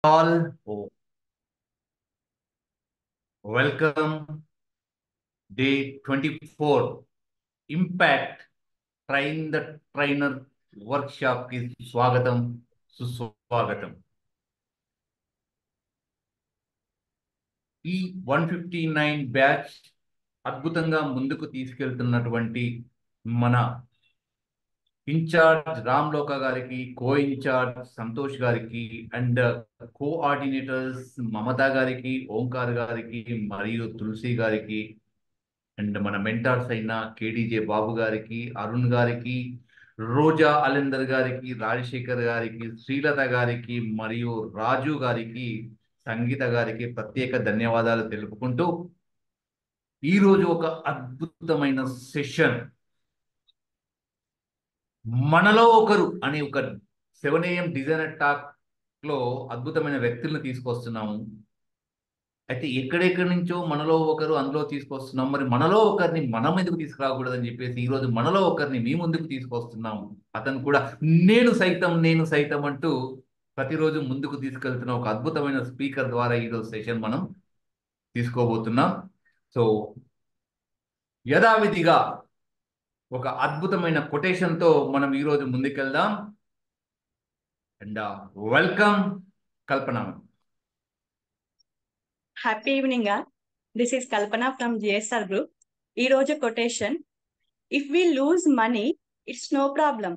All, welcome day 24 Impact Train the Trainer workshop की स्वागतम सुस्वागतम ఈ 159 బ్యాచ్ అద్భుతంగా ముందుకు తీసుకెళ్తున్నటువంటి మన ఇన్ఛార్జ్ రామ్ లోక గారికి, కో ఇన్ఛార్జ్ సంతోష్ గారికి అండ్ కోఆర్డినేటర్స్ మమతా గారికి, ఓంకార్ గారికి మరియు తులసి గారికి అండ్ మన మెంటార్స్ అయిన కేడీజే బాబు గారికి, అరుణ్ గారికి, రోజా అలెందర్ గారికి, రాజశేఖర్ గారికి, శ్రీలత గారికి మరియు రాజు గారికి, సంగీత గారికి ప్రత్యేక ధన్యవాదాలు తెలుపుకుంటూ ఈరోజు ఒక అద్భుతమైన సెషన్ మనలో ఒకరు అనే ఒక 7 AM డిజైనర్ టాక్ లో అద్భుతమైన వ్యక్తులను తీసుకొస్తున్నాము. అయితే ఎక్కడెక్కడి నుంచో మనలో ఒకరు అందులో తీసుకొస్తున్నాం. మరి మనలో ఒకరిని మనం ఎందుకు తీసుకురాకూడదని చెప్పేసి ఈ రోజు మనలో ఒకరిని మీ ముందుకు తీసుకొస్తున్నాము. అతను కూడా నేను సైతం అంటూ ప్రతిరోజు ముందుకు తీసుకెళ్తున్న ఒక అద్భుతమైన స్పీకర్ ద్వారా ఈరోజు సెషన్ మనం తీసుకోబోతున్నాం. సో యథావిధిగా ఒక అద్భుతమైన కొటేషన్ తో మనం ఈరోజు ముందుకెళ్దాం. And welcome Kalpana. Happy evening. This is Kalpana from GSR group. ఈ రోజు quotation, if we lose money it's no problem,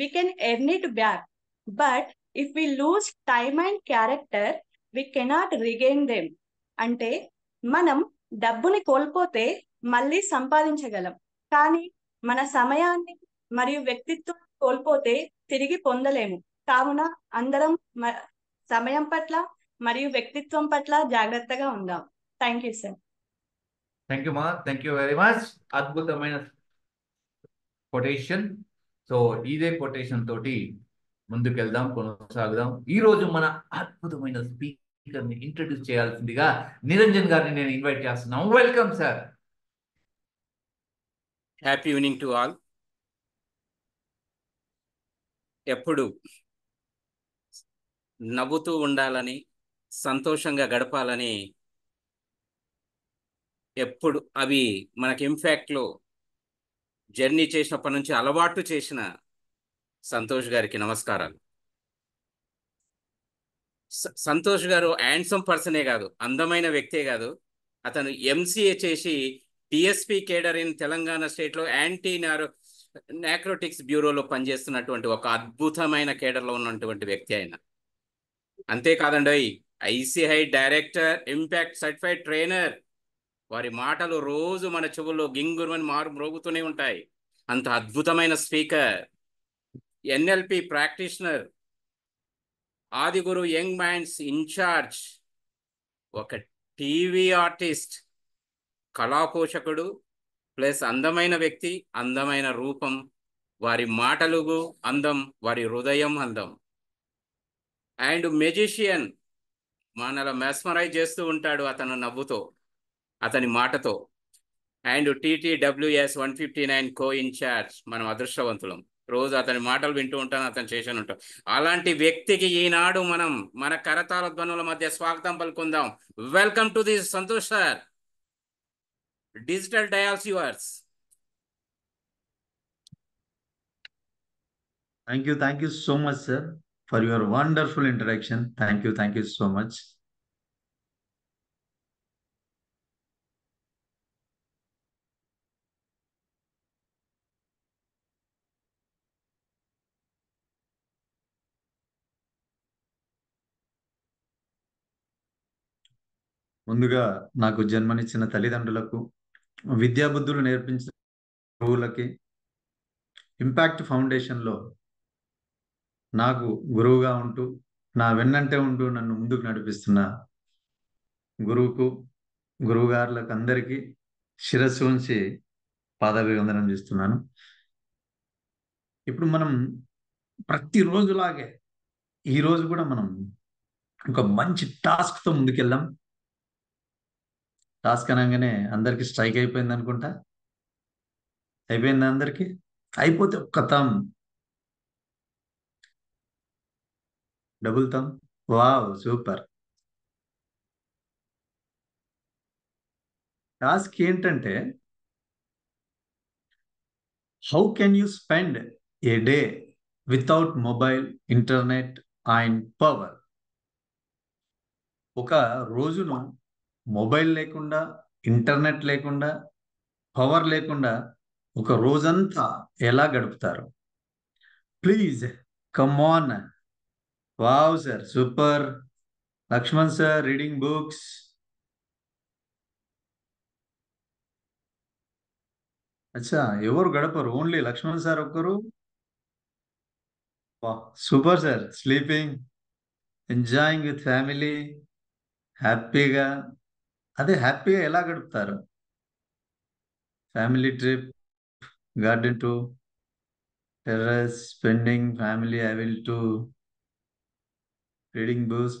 we can earn it back, but if we lose time and character we cannot regain them. అంటే మనం డబ్బుని కోల్పోతే మళ్ళీ సంపాదించగలం, కానీ మన సమయాన్ని మరియు వ్యక్తిత్వం కోల్పోతే తిరిగి పొందలేము. కావున అందరం సమయం పట్ల మరియు వ్యక్తిత్వం పట్ల జాగ్రత్తగా ఉందాం. Thank you sir. Thank you మా, థ్యాంక్ యూ వెరీ మచ్. అద్భుతమైన కొటేషన్. సో ఇదే కొటేషన్ తోటి ముందుకెళ్దాం, కొనసాగుదాం. ఈ రోజు మన అద్భుతమైన స్పీకర్ ని ఇంట్రడ్యూస్ చేయాల్సిందిగా నిరంజన్ గారిని నేను ఇన్వైట్ చేస్తున్నాను. Welcome sir. Happy evening to all. ఎప్పుడు నవ్వుతూ ఉండాలని, సంతోషంగా గడపాలని ఎప్పుడు అవి మనకి ఇంపాక్ట్లో జర్నీ చేసినప్పటి నుంచి అలవాటు చేసిన సంతోష్ గారికి నమస్కారాలు. సంతోష్ గారు హ్యాండ్సమ్ పర్సనే కాదు, అందమైన వ్యక్తే కాదు, అతను ఎంసీఏ చేసి టిఎస్పి కేడర్ ఇన్ తెలంగాణ స్టేట్లో యాంటీ నార్కోటిక్స్ బ్యూరోలో పనిచేస్తున్నటువంటి ఒక అద్భుతమైన కేడర్లో ఉన్నటువంటి వ్యక్తి ఆయన. అంతేకాదండి, ICI director, impact certified trainer. వారి మాటలు రోజు మన చెవుల్లో గింగురుమని మ్రోగుతూనే ఉంటాయి. అంత అద్భుతమైన speaker, NLP practitioner, Adiguru young minds incharge, ఒక టీవీ ఆర్టిస్ట్, కళాపోషకుడు, ప్లస్ అందమైన వ్యక్తి, అందమైన రూపం. వారి మాటలు అందం, వారి హృదయం అందం. అండ్ మెజిషియన్, మనలో మెస్మరైజ్ చేస్తూ ఉంటాడు అతను నవ్వుతో, అతని మాటతో. And TTWS 159 co incharge. మనం అదృష్టవంతులం, రోజు అతని మాటలు వింటూ ఉంటాను, అతను చేసి ఉంటాం. అలాంటి వ్యక్తికి ఈనాడు మనం మన కరతాళ ధ్వనుల మధ్య స్వాగతం పలుకుందాం. Welcome to this Santosh sir. Digital dials yours. Thank you so much, sir, for your wonderful introduction. Thank you so much. ముందుగా నాకు జన్మనిచ్చిన తల్లిదండ్రులకు, విద్యాబుద్ధులు నేర్పించిన గురువులకి, ఇంపాక్ట్ ఫౌండేషన్లో నాకు గురువుగా ఉంటూ నా వెన్నంటే ఉంటూ నన్ను ముందుకు నడిపిస్తున్న గురువుగారులకు అందరికీ శిరస్సు ఉంచి పాదాభివందనం చేస్తున్నాను. ఇప్పుడు మనం ప్రతిరోజులాగే ఈరోజు కూడా మనం ఒక మంచి టాస్క్తో ముందుకెళ్దాం. టాస్క్ అనగానే అందరికీ స్ట్రైక్ అయిపోయింది అనుకుంటా. అయిపోయింది అందరికీ? అయిపోతే ఒక్క thumb, double thumb, wow, super. Task ఏంటంటే, how can you spend a day without mobile, internet and power? ఒక రోజును మొబైల్ లేకుండా, ఇంటర్నెట్ లేకుండా, పవర్ లేకుండా ఒక రోజంతా ఎలా గడుపుతారు? Please come on. Wow sir, super. Lakshman sir, reading books. అచ్చా, ఎవరు గడపరు, ఓన్లీ లక్ష్మణ్ సార్ ఒక్కరు? Super sir. Sleeping, enjoying with family, హ్యాపీగా. అదే హ్యాపీగా ఎలా గడుపుతారు? Family trip, garden to terrace, spending family, I will to reading books,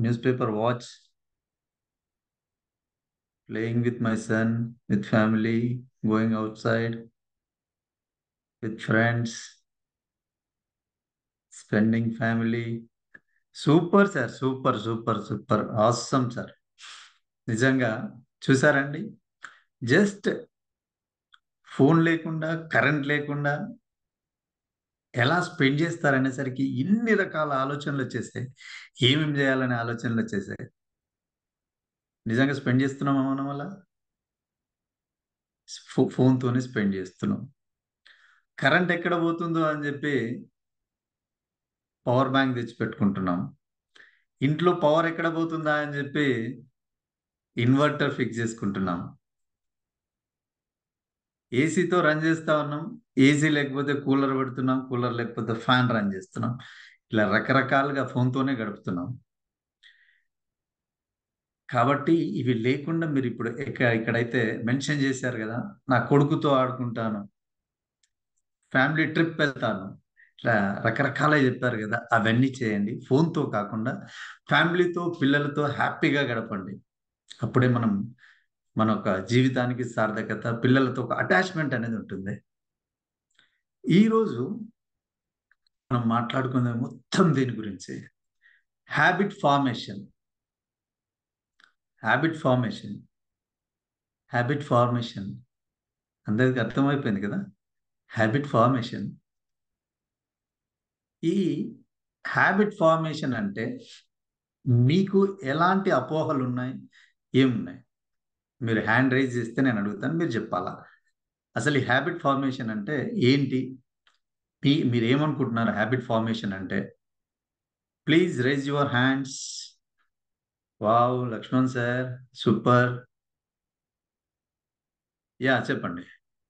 news paper watch, playing with my son, with family, going outside, with friends, spending family. Super sir, super super super, awesome sir. నిజంగా చూసారండి, just phone లేకుండా, current లేకుండా ఎలా spend చేస్తారనేసరికి ఇన్ని రకాల ఆలోచనలు వచ్చేసాయి. ఏమేమి చేయాలనే ఆలోచనలు వచ్చేసాయి. నిజంగా స్పెండ్ చేస్తున్నామా మనం అలా? ఫోన్తోనే స్పెండ్ చేస్తున్నాం. కరెంట్ ఎక్కడ పోతుందో అని చెప్పి పవర్ బ్యాంక్ తెచ్చి పెట్టుకుంటున్నాం. ఇంట్లో పవర్ ఎక్కడ పోతుందా అని చెప్పి ఇన్వర్టర్ ఫిక్స్ చేసుకుంటున్నాం. ఏసీతో రన్ చేస్తా ఉన్నాం, ఏసీ లేకపోతే కూలర్ పెడుతున్నాం, కూలర్ లేకపోతే ఫ్యాన్ రన్ చేస్తున్నాం. ఇలా రకరకాలుగా ఫోన్తోనే గడుపుతున్నాం. కాబట్టి ఇవి లేకుండా మీరు ఇప్పుడు ఇక్కడైతే మెన్షన్ చేశారు కదా, నా కొడుకుతో ఆడుకుంటాను, ఫ్యామిలీ ట్రిప్ వెళ్తాను, ఇట్లా రకరకాలుగా చెప్పారు కదా, అవన్నీ చేయండి. ఫోన్తో కాకుండా ఫ్యామిలీతో, పిల్లలతో హ్యాపీగా గడపండి. అప్పుడే మన ఒక జీవితానికి సార్థకత, పిల్లలతో ఒక అటాచ్మెంట్ అనేది ఉంటుంది. ఈరోజు మనం మాట్లాడుకునే మొత్తం దీని గురించి habit formation. Habit formation, habit formation అందరికి అర్థమైపోయింది కదా. హ్యాబిట్ ఫార్మేషన్, ఈ హ్యాబిట్ ఫార్మేషన్ అంటే మీకు ఎలాంటి అపోహలు ఉన్నాయి, ఏమున్నాయి? మీరు హ్యాండ్ రైజ్ చేస్తే నేను అడుగుతాను, మీరు చెప్పాలా. అసలు ఈ హ్యాబిట్ ఫార్మేషన్ అంటే ఏంటి? మీరు ఏమనుకుంటున్నారు హ్యాబిట్ ఫార్మేషన్ అంటే? Please raise your hands. Wow, Lakshman sir, super. Yeah, చెప్పండి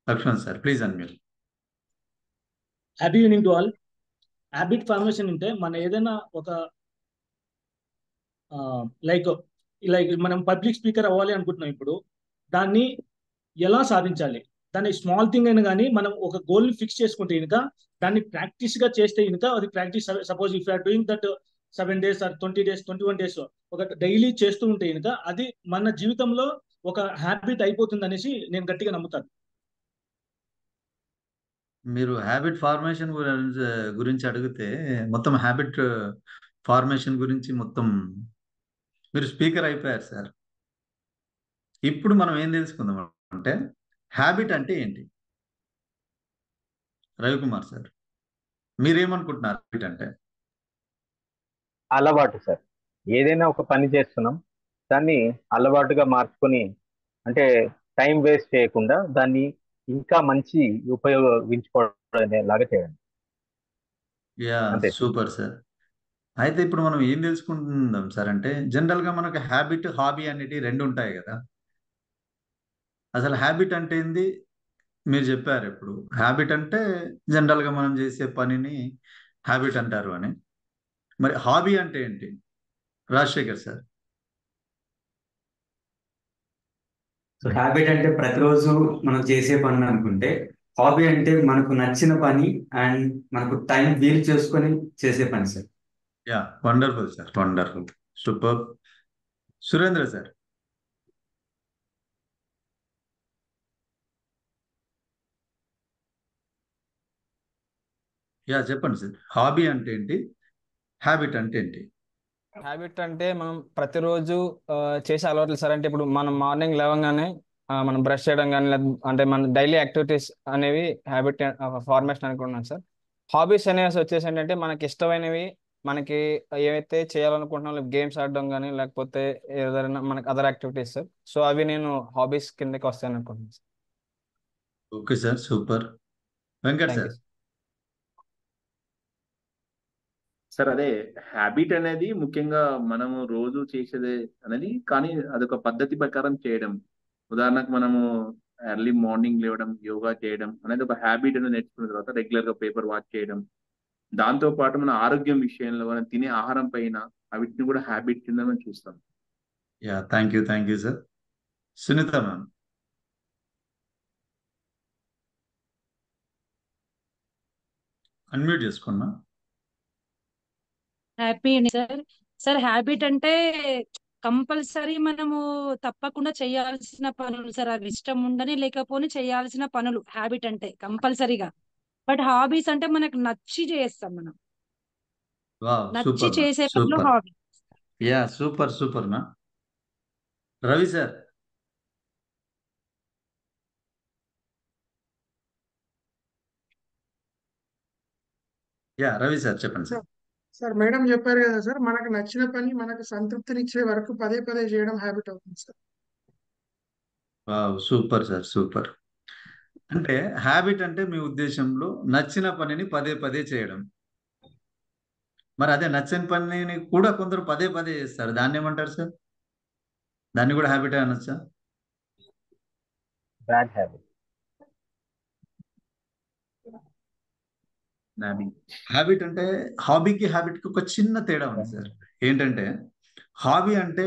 Lakshman sir, please unmute. Happy evening to all. Habit formation అంటే మన ఏదైనా ఒక లైక్ లైక్ మనం పబ్లిక్ స్పీకర్ అవ్వాలి అనుకుంటున్నాం. ఇప్పుడు దాన్ని ఎలా సాధించాలి? దాన్ని స్మాల్ థింగ్ అయినా కానీ మనం ఒక గోల్ని ఫిక్స్ చేసుకుంటే కనుక, దాన్ని ప్రాక్టీస్గా చేస్తే కనుక, అది practice, suppose if you are doing that 7 days or 20 days 21 days ఒక డైలీ చేస్తూ ఉంటే కనుక అది మన జీవితంలో ఒక హ్యాబిట్ అయిపోతుంది అనేసి నేను గట్టిగా నమ్ముతాను. మీరు హ్యాబిట్ ఫార్మేషన్ గురించి అడిగితే మొత్తం హ్యాబిట్ ఫార్మేషన్ గురించి మొత్తం మీరు స్పీకర్ అయిపోయారు సార్. ఇప్పుడు మనం ఏం తెలుసుకుందాం అంటే హ్యాబిట్ అంటే ఏంటి? రవికుమార్ సార్, మీరేమనుకుంటున్నారు హ్యాబిట్ అంటే? అలవాటు సార్. ఏదైనా ఒక పని చేస్తున్నాం, దాన్ని అలవాటుగా మార్చుకొని, అంటే టైం వేస్ట్ చేయకుండా దాన్ని ఇంకా మంచి ఉపయోగించుకోవడం చేయండి. యా, అంతే. Super sir. అయితే ఇప్పుడు మనం ఏం తెలుసుకుందాం సార్ అంటే, జనరల్గా మనకు హ్యాబిట్, హాబీ అనేటివి రెండు ఉంటాయి కదా. అసలు హ్యాబిట్ అంటే ఏంది మీరు చెప్పారు. ఇప్పుడు హ్యాబిట్ అంటే జనరల్గా మనం చేసే పనిని హ్యాబిట్ అంటారు అని. మరి హాబీ అంటే ఏంటి రాజశేఖర్ సార్? సో హ్యాబిట్ అంటే ప్రతిరోజు మనం చేసే పని అనుకుంటే, హాబీ అంటే మనకు నచ్చిన పని అండ్ మనకు టైం వీలు చేసుకొని చేసే పని sir. Yeah, wonderful sir, wonderful, super. Surendra sir. Yeah, చెప్పండి సార్, హాబీ అంటే ఏంటి? హ్యాబిట్ అంటే ఏంటి? హ్యాబిట్ అంటే మనం ప్రతిరోజు చేసే అలవాట్లు సార్. అంటే ఇప్పుడు మనం మార్నింగ్ లేవగానే మనం బ్రష్ చేయడం కానీ, అంటే మన డైలీ యాక్టివిటీస్ అనేవి హ్యాబిట్ ఫార్మేషన్ అనుకుంటున్నాం సార్. హాబీస్ అనేవి వచ్చేసి ఏంటంటే మనకి ఇష్టమైనవి, మనకి ఏవైతే చేయాలనుకుంటున్నాం, గేమ్స్ ఆడడం కానీ, లేకపోతే ఏదైనా మనకి అదర్ యాక్టివిటీస్ సార్. సో అవి నేను హాబీస్ కిందకి వస్తాను అనుకుంటున్నాను sir. Okay sir, super. Venkat thank sir. You. Sir అదే హ్యాబిట్ అనేది ముఖ్యంగా మనము రోజు చేసేదే అనేది, కానీ అదొక పద్ధతి ప్రకారం చేయడం. ఉదాహరణకు మనము ఎర్లీ మార్నింగ్ లేవడం, యోగా చేయడం అనేది ఒక హ్యాబిట్ అనేది నేర్చుకున్న తర్వాత రెగ్యులర్ గా పేపర్ వాచ్ చేయడం. దాంతో పాటు మన ఆరోగ్యం విషయంలో మనం తినే ఆహారం పైన వీటిని కూడా హ్యాబిట్ కింద మనం చూస్తాం. Yeah, thank you sir. Sunita ma'am. Unmute చేసుకున్నా. Happy sir. సార్ హ్యాబిట్ అంటే కంపల్సరీ మనము తప్పకుండా చేయాల్సిన పనులు సార్. అవి ఇష్టం ఉండని లేకపోని చేయాల్సిన పనులు హ్యాబిట్ అంటే కంపల్సరీగా. బట్ హాబీస్ అంటే మనకు నచ్చి చేస్తాం మనం, వావ్, నచ్చి సూపర్ మ్యామ్, చేసే పనులు super. Hobby. Yeah, super ma'am. Ravi sir. Yeah, Ravi sir చెప్పండి సార్. సార్ మేడం చెప్పారు కదా సార్, మనకు నచ్చిన పని మనకు సంతృప్తినిచ్చే వరకు పదే పదే చేయడం హ్యాబిట్ అవుతుంది sir. Wow, super sir, super. అంటే హ్యాబిట్ అంటే మీ ఉద్దేశంలో నచ్చిన పనిని పదే పదే చేయడం. మరి అదే నచ్చని పనిని కూడా కొందరు పదే పదే చేస్తారు, దాన్ని ఏమంటారు సార్? దాన్ని కూడా హ్యాబిట్ అనొచ్చా? Bad habit. హ్యాబిట్ అంటే హాబీకి హ్యాబిట్కి ఒక చిన్న తేడా ఉంది సార్. ఏంటంటే హాబీ అంటే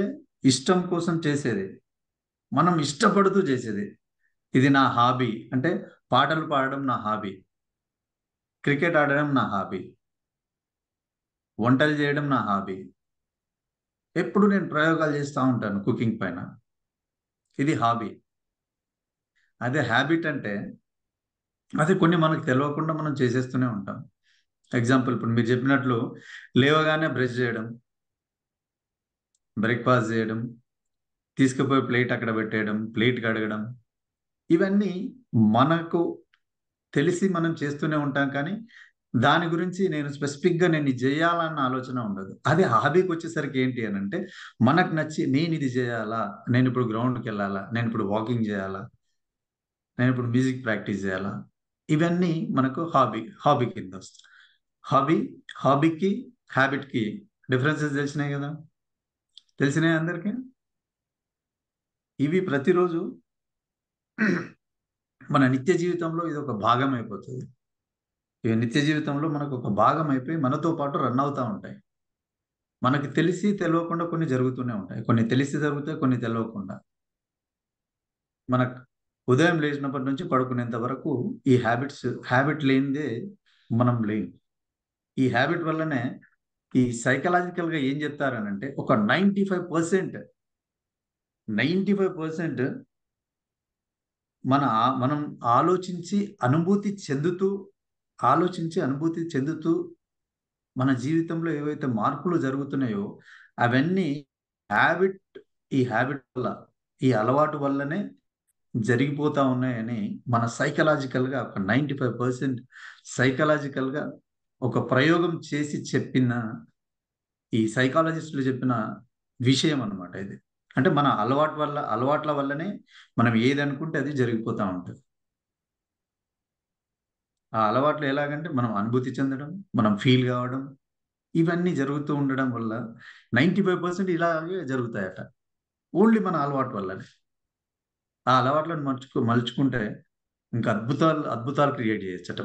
ఇష్టం కోసం చేసేది, మనం ఇష్టపడుతూ చేసేది. ఇది నా హాబీ అంటే పాటలు పాడడం నా హాబీ, క్రికెట్ ఆడడం నా హాబీ, వంటలు చేయడం నా హాబీ. ఎప్పుడు నేను ప్రయోగాలు చేస్తూ ఉంటాను కుకింగ్ పైన, ఇది హాబీ. అదే హ్యాబిట్ అంటే అదే కొన్ని మనకు తెలియకుండా మనం చేసేస్తూనే ఉంటాం. ఎగ్జాంపుల్ ఇప్పుడు మీరు చెప్పినట్లు లేవగానే బ్రష్ చేయడం, బ్రేక్ఫాస్ట్ చేయడం, తీసుకుపోయి ప్లేట్ అక్కడ పెట్టేయడం, ప్లేట్ కడగడం, ఇవన్నీ మనకు తెలిసి మనం చేస్తూనే ఉంటాం. కానీ దాని గురించి నేను స్పెసిఫిక్గా నేను ఇది చేయాలన్న ఆలోచన ఉండదు. అదే హాబీకి వచ్చేసరికి ఏంటి అని అంటే మనకు నచ్చి నేను ఇది చేయాలా, నేను ఇప్పుడు గ్రౌండ్కి వెళ్ళాలా, నేను ఇప్పుడు వాకింగ్ చేయాలా, నేను ఇప్పుడు మ్యూజిక్ ప్రాక్టీస్ చేయాలా, ఇవన్నీ మనకు హాబీ కింద వస్తాయి. హాబీకి హ్యాబిట్కి డిఫరెన్సెస్ తెలిసినాయి కదా, తెలిసినాయి అందరికీ. ఇవి ప్రతిరోజు మన నిత్య జీవితంలో ఇది ఒక భాగం అయిపోతుంది. ఇవి నిత్య జీవితంలో మనకు ఒక భాగం అయిపోయి మనతో పాటు రన్ అవుతూ ఉంటాయి. మనకి తెలిసి తెలియకుండా కొన్ని జరుగుతూనే ఉంటాయి, కొన్ని తెలిసి జరుగుతాయి, కొన్ని తెలియకుండా. మనకు ఉదయం లేచినప్పటి నుంచి పడుకునేంత వరకు ఈ హ్యాబిట్ లేనిదే మనం లేం. ఈ హ్యాబిట్ వల్లనే ఈ సైకలాజికల్గా ఏం చెప్తారనంటే ఒక 95% మనం ఆలోచించి అనుభూతి చెందుతూ మన జీవితంలో ఏవైతే మార్పులు జరుగుతున్నాయో అవన్నీ ఈ హ్యాబిట్ వల్ల, ఈ అలవాటు వల్లనే జరిగిపోతా ఉన్నాయని మన సైకలాజికల్గా ఒక 95% సైకలాజికల్గా ఒక ప్రయోగం చేసి చెప్పిన ఈ సైకాలజిస్టులు చెప్పిన విషయం అన్నమాట ఇది. అంటే మన అలవాట్ల వల్లనే మనం ఏది అనుకుంటే అది జరిగిపోతూ ఉంటుంది. ఆ అలవాట్లు ఎలాగంటే మనం అనుభూతి చెందడం, మనం ఫీల్ కావడం, ఇవన్నీ జరుగుతూ ఉండడం వల్ల 95% ఇలాగే జరుగుతాయట, ఓన్లీ మన అలవాటు వల్లనే. ఆ అలవాట్లను మలుచుకుంటే ఇంకా అద్భుతాలు క్రియేట్ చేయొచ్చట.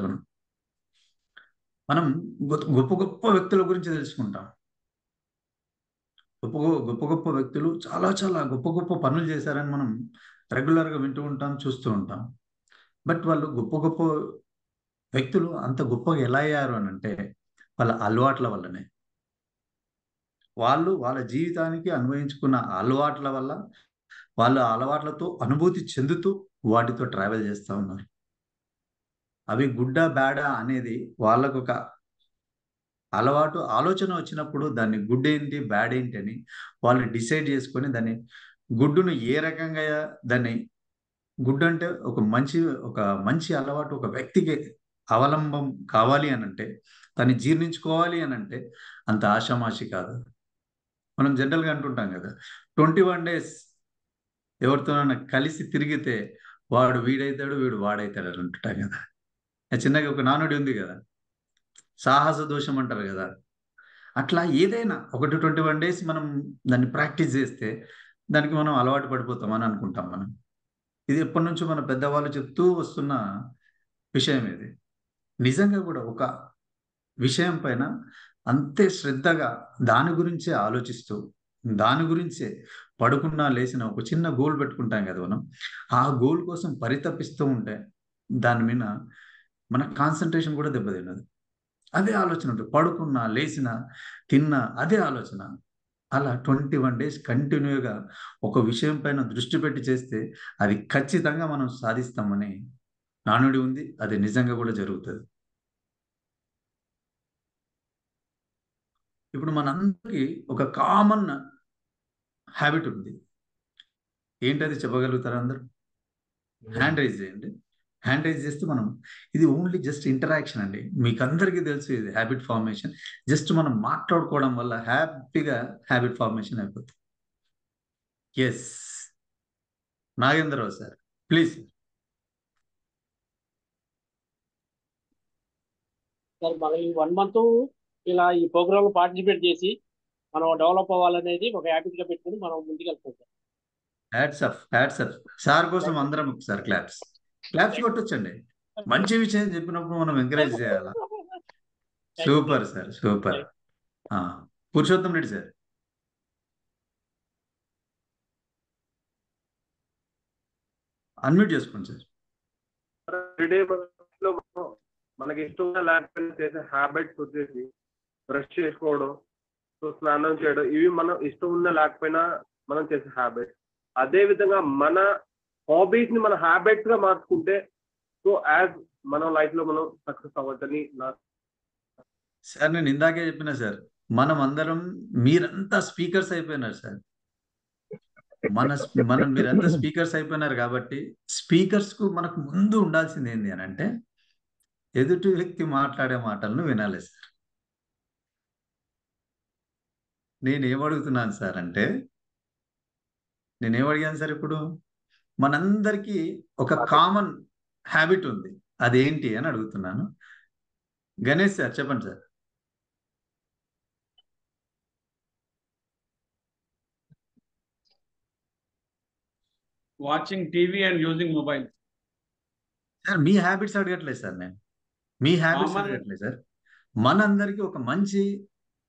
మనం గొప్ప గొప్ప వ్యక్తుల గురించి తెలుసుకుంటాం. గొప్ప వ్యక్తులు చాలా గొప్ప గొప్ప పనులు చేశారని మనం రెగ్యులర్గా వింటూ ఉంటాం, చూస్తూ ఉంటాం. బట్ వాళ్ళు గొప్ప వ్యక్తులు అంత గొప్పగా ఎలా అయ్యారు అని అంటే వాళ్ళ అలవాట్ల వల్లనే. వాళ్ళ జీవితానికి అన్వయించుకున్న అలవాట్ల వల్ల, వాళ్ళ అలవాట్లతో అనుభూతి చెందుతూ వాటితో ట్రావెల్ చేస్తూ ఉన్నారు. అవి గుడ్డా బ్యాడా అనేది వాళ్ళకు ఒక అలవాటు ఆలోచన వచ్చినప్పుడు దాన్ని గుడ్ ఏంటి బ్యాడ్ ఏంటి అని వాళ్ళు డిసైడ్ చేసుకొని దాన్ని గుడ్డును ఏ రకంగా దాన్ని గుడ్ అంటే ఒక మంచి అలవాటు ఒక వ్యక్తికి అవలంబం కావాలి అని అంటే దాన్ని జీర్ణించుకోవాలి అని అంటే అంత ఆషామాషి కాదు. మనం జనరల్గా అంటుంటాం కదా, 21 days ఎవరితోనైనా కలిసి తిరిగితే వాడు వీడైతాడు వీడు వాడైతాడు అని అంటుంటాం కదా. చిన్నగా ఒక నానుడి ఉంది కదా, సాహస దోషం అంటారు కదా. అట్లా ఏదైనా ఒకటి 21 days మనం దాన్ని ప్రాక్టీస్ చేస్తే దానికి మనం అలవాటు పడిపోతామని అనుకుంటాం మనం. ఇది ఎప్పటి నుంచో మన పెద్దవాళ్ళు చెప్తూ వస్తున్న విషయం ఇది. నిజంగా కూడా ఒక విషయం పైన అంతే శ్రద్ధగా దాని గురించే ఆలోచిస్తూ దాని గురించే పడుకున్నా లేచిన ఒక చిన్న గోల్ పెట్టుకుంటాం కదా మనం. ఆ గోల్ కోసం పరితపిస్తూ ఉంటే దాని మీద మన కాన్సన్ట్రేషన్ కూడా దెబ్బతిన్నది. అదే ఆలోచన ఉంటుంది, పడుకున్నా లేచినా తిన్నా అదే ఆలోచన. అలా 21 days కంటిన్యూగా ఒక విషయం పైన దృష్టి పెట్టి చేస్తే అది ఖచ్చితంగా మనం సాధిస్తామని నానుడి ఉంది. అది నిజంగా కూడా జరుగుతుంది. ఇప్పుడు మనందరికీ ఒక కామన్ హ్యాబిట్ ఉంది. ఏంటది చెప్పగలుగుతారా అందరూ? హ్యాండ్ రైజ్ చేయండి. హ్యాండ్ రైజ్ చేస్తే మనం ఇది ఓన్లీ జస్ట్ ఇంటరాక్షన్ అండి. మీకు అందరికీ తెలుసు ఇది హ్యాబిట్ ఫార్మేషన్. జస్ట్ మనం మాట్లాడుకోవడం వల్ల హ్యాపీగా హ్యాబిట్ ఫార్మేషన్ అయిపోతుంది. Yes Nagendrarao sir please. Sir మనం ఈ 1 month ఇలా ఈ ప్రోగ్రామ్ పార్టిసిపేట్ చేసి మనం డెవలప్ అవ్వాలనేది ఒక హ్యాబిట్ గా పెట్టుకుని మనం ముందుకెళ్తాం సార్. హ్యాట్స్ అప్ సార్ కోసం అందరం ఒకసారి క్లాప్స్ కొట్టొచ్చండి. మంచి విషయం చెప్పినప్పుడు మనం ఎంకరేజ్ చేయాలా. Super sir super. Purushottam Reddy sir. Unmute చేసుకోండి సార్. ఎవ్రీడే మనకి ఇష్టంగా లేకపోయినా చేసే హ్యాబిట్స్ వచ్చేసి బ్రష్ చేసుకోవడం, సో స్నానం చేయడం, ఇవి మనం ఇష్టం ఉన్నా లేకపోయినా మనం చేసే హ్యాబిట్స్. అదే విధంగా మన హాబీస్ ని మన హ్యాబిట్స్ గా మార్చుకుంటే సో యాజ్ మన లైఫ్ లో మనం సక్సెస్ అవ్వచ్చని సార్ నేను ఇందాకే చెప్పిన సార్, మనం అందరం మీరంతా స్పీకర్స్ అయిపోయినారు సార్. మీరంతా స్పీకర్స్ అయిపోయినారు కాబట్టి స్పీకర్స్ కు మనకు ముందు ఉండాల్సింది ఏంటి అని అంటే ఎదుటి వ్యక్తి మాట్లాడే మాటలను వినాలి సార్. నేనేమడుగుతున్నాను సార్ అంటే నేనేమడిగాను సార్, ఇప్పుడు మనందరికీ ఒక కామన్ హ్యాబిట్ ఉంది, అదేంటి అని అడుగుతున్నాను. గణేష్ సార్ చెప్పండి sir. Watching TV and using mobile. Sir me habits అడగట్లేదు సార్, నేను మీ హ్యాబిట్స్ అడగట్లేదు సార్.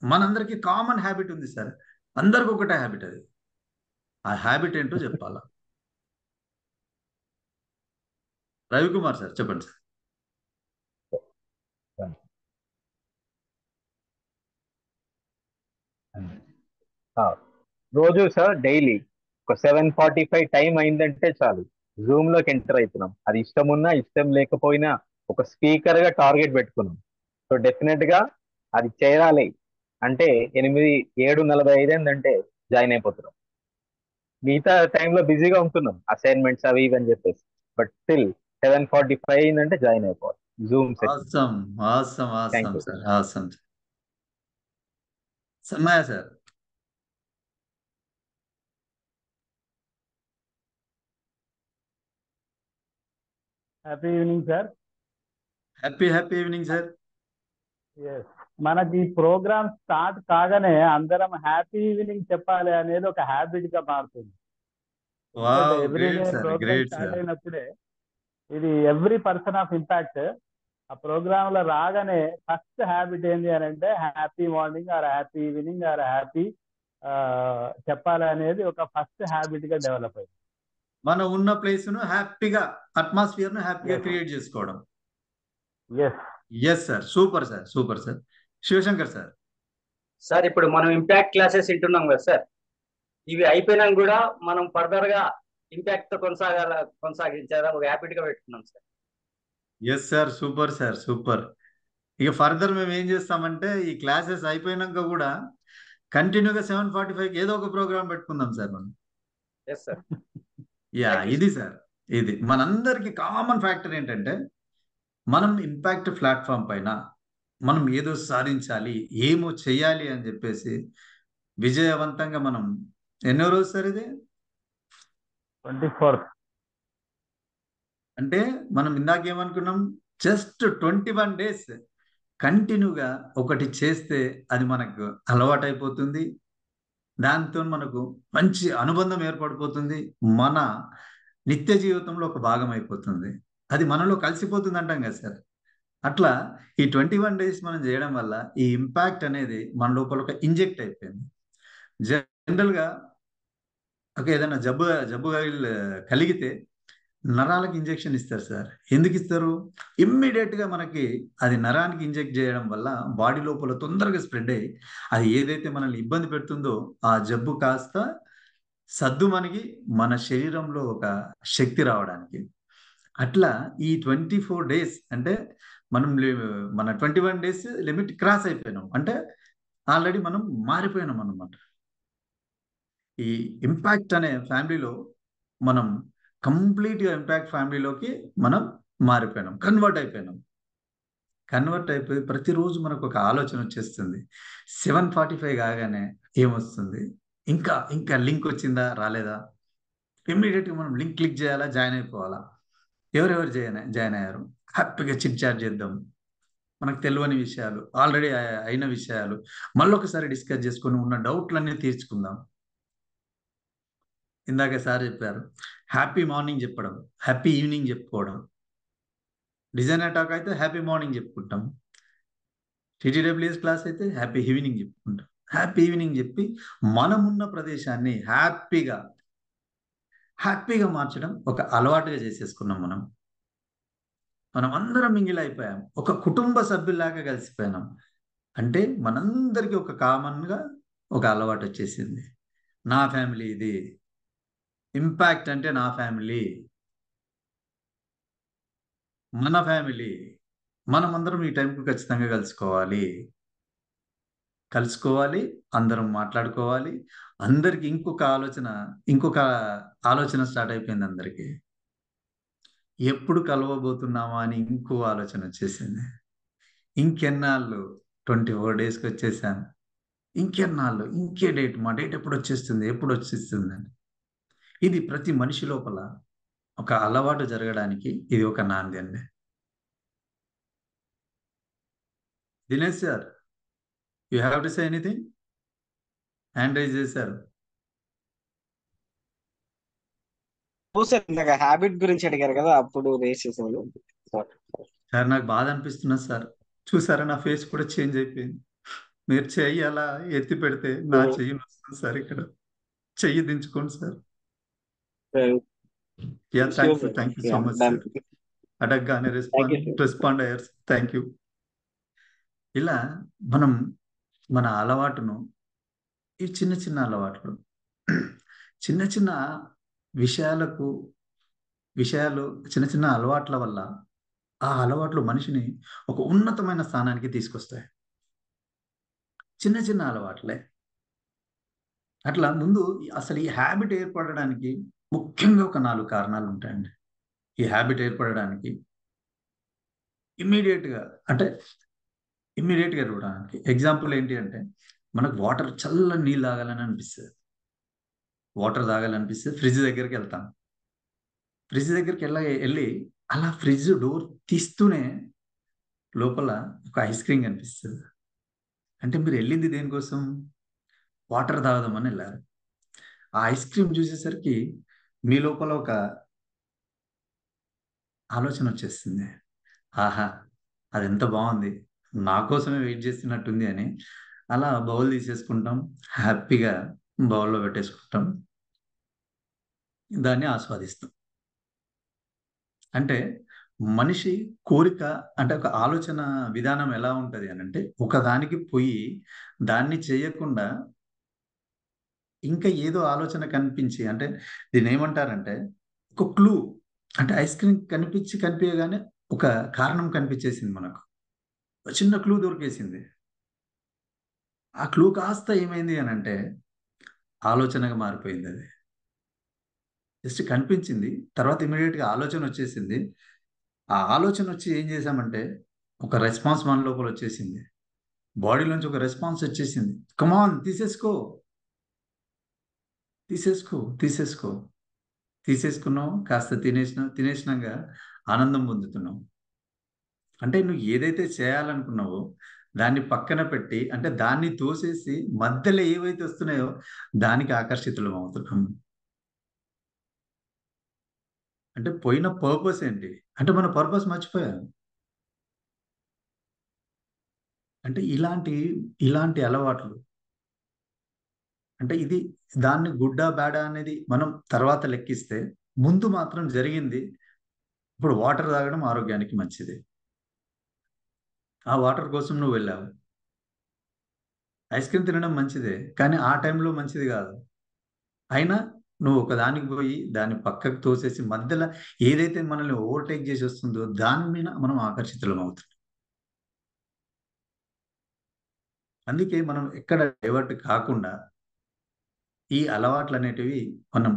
మనందరికీ కామన్ హ్యాబిట్ ఉంది సార్. అందరికి ఒకటే హ్యాబిట్, అది ఆ హ్యాబిట్ ఏంటో చెప్పాలా. రవికుమార్ సార్ చెప్పండి సార్. రోజు సార్ డైలీ ఒక 7:45 టైం అయిందంటే చాలు జూమ్ లోకి ఎంటర్ అవుతున్నాం. అది ఇష్టం ఉన్నా ఇష్టం లేకపోయినా ఒక స్పీకర్ గా టార్గెట్ పెట్టుకున్నాం. సో డెఫినెట్ గా అది చేయాలి అంటే 7:45 అయిందంటే జాయిన్ అయిపోతున్నాం. మిగతా టైంలో బిజీగా ఉంటున్నాం, అసైన్మెంట్స్ అవి ఇవి అని చెప్పేసి. బట్ స్టిల్ 7:45 అయిందంటే జాయిన్ అయిపోవాలి Zoom awesome sir, awesome. Sammayya sir. Happy evening sir. Happy evening sir. మనకి ఈ ప్రోగ్రామ్ స్టార్ట్ కాగానే అందరం హ్యాపీ ఈవినింగ్ చెప్పాలి అనేది ఒక హ్యాబిట్ గా మారుతుంది. ఎవ్రీడే ప్రోగ్రామ్ స్టార్ట్ అయినప్పుడే ఇది ఎవ్రీ పర్సన్ ఆఫ్ ఇంపాక్ట్ ఆ ప్రోగ్రామ్ లో రాగానే ఫస్ట్ హ్యాబిట్ ఏంటి అని అంటే happy morning or happy evening or happy చెప్పాలి అనేది ఒక ఫస్ట్ హ్యాబిట్ గా డెవలప్ అయింది. మనం ఉన్న ప్లేస్ ను హ్యాపీగా, అట్మాస్ఫియర్ ను హ్యాపీగా క్రియేట్ చేసుకోవడం. Yes sir, super sir, super sir. Shivashankar sir. Sir ఇప్పుడు మనం ఇంపాక్ట్ క్లాసెస్ వింటున్నాం కదా సార్, ఇవి అయిపోయినా కూడా మనం ఫర్దర్ గా ఇంపాక్ట్ తో కొనసాగించారా ఒక హ్యాబిట్ గా పెట్టుకున్నాం sir. Yes sir, super sir, super. ఇక ఫర్దర్ మేము ఏం చేస్తామంటే ఈ క్లాసెస్ అయిపోయినాక కూడా కంటిన్యూగా 7:45 ఏదో ఒక ప్రోగ్రామ్ పెట్టుకుందాం సార్ మనం. Yes sir. యా, ఇది సార్, ఇది మనందరికి కామన్ ఫ్యాక్టర్ ఏంటంటే మనం ఇంపాక్ట్ ప్లాట్ఫామ్ పైన మనం ఏదో సాధించాలి, ఏమో చెయ్యాలి అని చెప్పేసి విజయవంతంగా మనం ఎన్నో రోజు సార్ ఇది 24th. అంటే మనం ఇందాక ఏమనుకున్నాం, జస్ట్ 21 days కంటిన్యూగా ఒకటి చేస్తే అది మనకు అలవాటు అయిపోతుంది. దాంతో మనకు మంచి అనుబంధం ఏర్పడిపోతుంది, మన నిత్య జీవితంలో ఒక భాగం అయిపోతుంది, అది మనలో కలిసిపోతుంది అంటాం కదా సార్. అట్లా ఈ 21 days మనం చేయడం వల్ల ఈ ఇంపాక్ట్ అనేది మన లోపల ఒక ఇంజెక్ట్ అయిపోయింది. జనరల్గా ఒక ఏదైనా జబ్బు కలిగితే నరాలకు ఇంజెక్షన్ ఇస్తారు సార్. ఎందుకు ఇస్తారు? ఇమ్మీడియట్గా మనకి అది నరానికి ఇంజెక్ట్ చేయడం వల్ల బాడీ లోపల తొందరగా స్ప్రెడ్ అయ్యి అది ఏదైతే మనల్ని ఇబ్బంది పెడుతుందో ఆ జబ్బు కాస్త సద్దు మనకి మన శరీరంలో ఒక శక్తి రావడానికి. అట్లా ఈ 24 days అంటే మనం మన 21 days లిమిట్ క్రాస్ అయిపోయినాం అంటే ఆల్రెడీ మనం మారిపోయినాం అన్నమాట. ఈ ఇంపాక్ట్ అనే ఫ్యామిలీలో మనం కంప్లీట్గా ఇంపాక్ట్ ఫ్యామిలీలోకి మనం మారిపోయినాం, కన్వర్ట్ అయిపోయి ప్రతిరోజు మనకు ఒక ఆలోచన వచ్చేస్తుంది. 7:45 కాగానే ఏమొస్తుంది, ఇంకా లింక్ వచ్చిందా రాలేదా, ఇమ్మీడియట్గా మనం లింక్ క్లిక్ చేయాలా, జాయిన్ అయిపోవాలా. ఎవరెవరు జాయిన్ అయ్యారు హ్యాపీగా చిట్ చాట్ చేద్దాం, మనకు తెలియని విషయాలు, ఆల్రెడీ అయిన విషయాలు మళ్ళొకసారి డిస్కస్ చేసుకొని ఉన్న డౌట్లన్నీ తీర్చుకుందాం. ఇందాక సార్ చెప్పారు, హ్యాపీ మార్నింగ్ చెప్పడం, హ్యాపీ ఈవినింగ్ చెప్పుకోవడం. డిజైనర్ టాక్ అయితే హ్యాపీ మార్నింగ్ చెప్పుకుంటాం, టీటీడబ్ల్యూఎస్ క్లాస్ అయితే హ్యాపీ ఈవినింగ్ చెప్పుకుంటాం. హ్యాపీ ఈవినింగ్ చెప్పి మనమున్న ప్రదేశాన్ని హ్యాపీగా మార్చడం ఒక అలవాటుగా చేసేసుకున్నాం. మనం అందరం మింగిల్ అయిపోయాం, ఒక కుటుంబ సభ్యుల్లాగా కలిసిపోయినాం. అంటే మనందరికీ ఒక కామన్గా ఒక అలవాటు వచ్చేసింది, నా ఫ్యామిలీ ఇది, ఇంపాక్ట్ అంటే నా ఫ్యామిలీ, మన ఫ్యామిలీ, మనమందరం ఈ టైంకు ఖచ్చితంగా కలుసుకోవాలి, అందరం మాట్లాడుకోవాలి. అందరికి ఇంకొక ఆలోచన స్టార్ట్ అయిపోయింది. అందరికీ ఎప్పుడు కలవబోతున్నామా అని ఇంకో ఆలోచన వచ్చేసింది. ఇంకెన్నాళ్ళు 24 daysకి వచ్చేసాను, ఇంకెన్నాళ్ళు, ఇంకే డేట్, మా డేట్ ఎప్పుడు వచ్చేస్తుంది అని. ఇది ప్రతి మనిషి లోపల ఒక అలవాటు జరగడానికి ఇది ఒక నాంది అండి. Dinesh sir, you have to say anything? Hand raise చేశారు. ఇందాక హ్యాబిట్ గురించి అడిగారు కదా, అప్పుడు రేస్ చేసాను సార్. నాకు బాధ అనిపిస్తున్నది సార్, చూసారా నా ఫేస్ కూడా చేంజ్ అయిపోయింది. మీరు చెయ్యి అలా ఎత్తి పెడితే నా చెయ్యి వస్తుంది సార్, ఇక్కడ చెయ్యి దించుకోండి sir. Thank you so much sir. అడగగానే రెస్పాండ్ అయ్యారు, థ్యాంక్ యూ. ఇలా మనం మన అలవాటును, ఈ చిన్న అలవాట్లు, చిన్న విషయాలు, చిన్న అలవాట్ల వల్ల ఆ అలవాట్లు మనిషిని ఒక ఉన్నతమైన స్థానానికి తీసుకొస్తాయి. చిన్న అలవాట్లే. అట్లా ముందు అసలు ఈ హ్యాబిట్ ఏర్పడడానికి ముఖ్యంగా ఒక 4 కారణాలు ఉంటాయండి. ఈ హ్యాబిట్ ఏర్పడడానికి ఇమ్మీడియట్గా చూడడానికి ఎగ్జాంపుల్ ఏంటి అంటే, మనకు చల్లని నీళ్ళు తాగాలని అనిపిస్తుంది, ఫ్రిడ్జ్ దగ్గరికి వెళ్తాం. ఫ్రిడ్జ్ దగ్గరికి వెళ్ళి అలా ఫ్రిడ్జ్ డోర్ తీస్తూనే లోపల ఒక ఐస్ క్రీమ్ కనిపిస్తుంది. అంటే మీరు వెళ్ళింది దేనికోసం? వాటర్ తాగదామని వెళ్ళారు. ఆ ఐస్ క్రీమ్ చూసేసరికి మీ లోపల ఒక ఆలోచన వచ్చేస్తుంది, ఆహా అది ఎంత బాగుంది, నా కోసమే వెయిట్ చేస్తున్నట్టుంది అని. అలా బౌల్ తీసేసుకుంటాం, హ్యాపీగా బౌల్లో పెట్టేసుకుంటాం, దాన్ని ఆస్వాదిస్తాం. అంటే మనిషి కోరిక అంటే ఒక ఆలోచన విధానం ఎలా ఉంటుంది అని అంటే, ఒకదానికి పోయి దాన్ని చేయకుండా ఇంకా ఏదో ఆలోచన కనిపించి, అంటే దీన్ని ఏమంటారంటే ఒక క్లూ, అంటే ఐస్ క్రీమ్ కనిపించగానే ఒక కారణం కనిపించేసింది మనకు, చిన్న క్లూ దొరికేసింది. ఆ క్లూ కాస్త ఏమైంది అని అంటే ఆలోచనగా మారిపోయింది. అది జస్ట్ కనిపించింది, తర్వాత ఇమీడియట్గా ఆలోచన వచ్చేసింది. ఆ ఆలోచన వచ్చి ఏం చేశామంటే ఒక రెస్పాన్స్ మన లోపల వచ్చేసింది, బాడీలోంచి ఒక రెస్పాన్స్ వచ్చేసింది. కమాన్ తీసేసుకో తీసేసుకో తీసేసుకో. తీసేసుకున్నావు, కాస్త తినేసినాక ఆనందం పొందుతున్నావు. అంటే నువ్వు ఏదైతే చేయాలనుకున్నావో దాన్ని పక్కన పెట్టి, అంటే దాన్ని తోసేసి మధ్యలో ఏవైతే వస్తున్నాయో దానికి ఆకర్షితులం అవుతున్నాం. అంటే పోయిన పర్పస్ ఏంటి అంటే మన పర్పస్ మర్చిపోయాం. అంటే ఇలాంటి అలవాట్లు, అంటే ఇది దాన్ని గుడ్డా బ్యాడా అనేది మనం తర్వాత లెక్కిస్తే, ముందు మాత్రం జరిగింది. ఇప్పుడు వాటర్ తాగడం ఆరోగ్యానికి మంచిది, ఆ వాటర్ కోసం నువ్వు వెళ్ళావు. ఐస్ క్రీమ్ తినడం మంచిదే, కానీ ఆ టైంలో మంచిది కాదు. అయినా నువ్వు ఒక దానికి పోయి దాన్ని పక్కకు తోసేసి మధ్యలో ఏదైతే మనల్ని ఓవర్టేక్ చేసి వస్తుందో దాని మీద మనం ఆకర్షితులం అవుతున్నాం. అందుకే మనం ఎక్కడ డైవర్ట్ కాకుండా ఈ అలవాట్లు అనేటివి మనం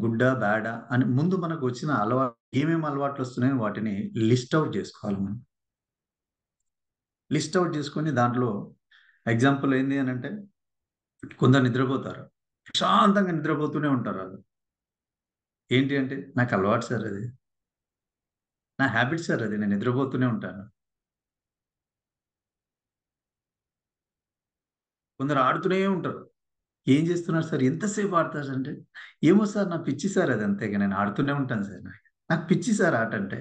గుడ్డా బ్యాడా అని ముందు మనకు వచ్చిన అలవాటు, ఏమేమి అలవాట్లు వస్తున్నాయో వాటిని లిస్ట్ అవుట్ చేసుకోవాలి. మనం లిస్ట్ అవుట్ చేసుకొని దాంట్లో ఎగ్జాంపుల్ ఏంది అని అంటే, కొందరు నిద్రపోతారు, ప్రశాంతంగా నిద్రపోతూనే ఉంటారు. వాళ్ళు ఏంటి అంటే నాకు అలవాటు సార్, అది నా హ్యాబిట్ సార్, అది నేను నిద్రపోతూనే ఉంటాను. కొందరు ఆడుతూనే ఉంటారు. ఏం చేస్తున్నారు సార్, ఎంతసేపు ఆడతారు అంటే, ఏమో సార్ నా పిచ్చి సార్ అది, అంతేగా నేను ఆడుతూనే ఉంటాను సార్, నాకు పిచ్చి సార్ ఆట అంటే.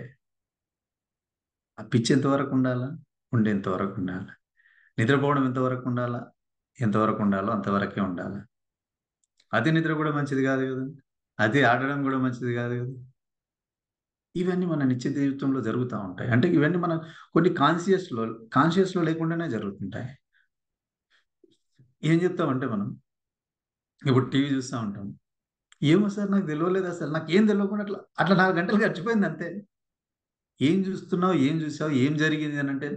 ఆ పిచ్చి ఎంతవరకు ఉండాలా, ఉండేంతవరకు ఉండాలి. నిద్రపోవడం ఎంతవరకు ఉండాలా, ఎంతవరకు ఉండాలో అంతవరకే ఉండాలి. అది నిద్ర కూడా మంచిది కాదు కదా, అది ఆడడం కూడా మంచిది కాదు కదా. ఇవన్నీ మన నిత్య జీవితంలో జరుగుతూ ఉంటాయి. అంటే ఇవన్నీ మనం కొన్ని కాన్షియస్లో లేకుండానే జరుగుతుంటాయి. ఏం చెప్తామంటే మనం ఇప్పుడు టీవీ చూస్తూ ఉంటాం, ఏమో సార్ నాకు తెలియలేదు, అసలు నాకు ఏం తెలియకుండా అట్లా అట్లా 4 గంటలు గడిచిపోయింది అంతే. ఏం చూస్తున్నావు, ఏం చూసావు, ఏం జరిగింది అని అంటే,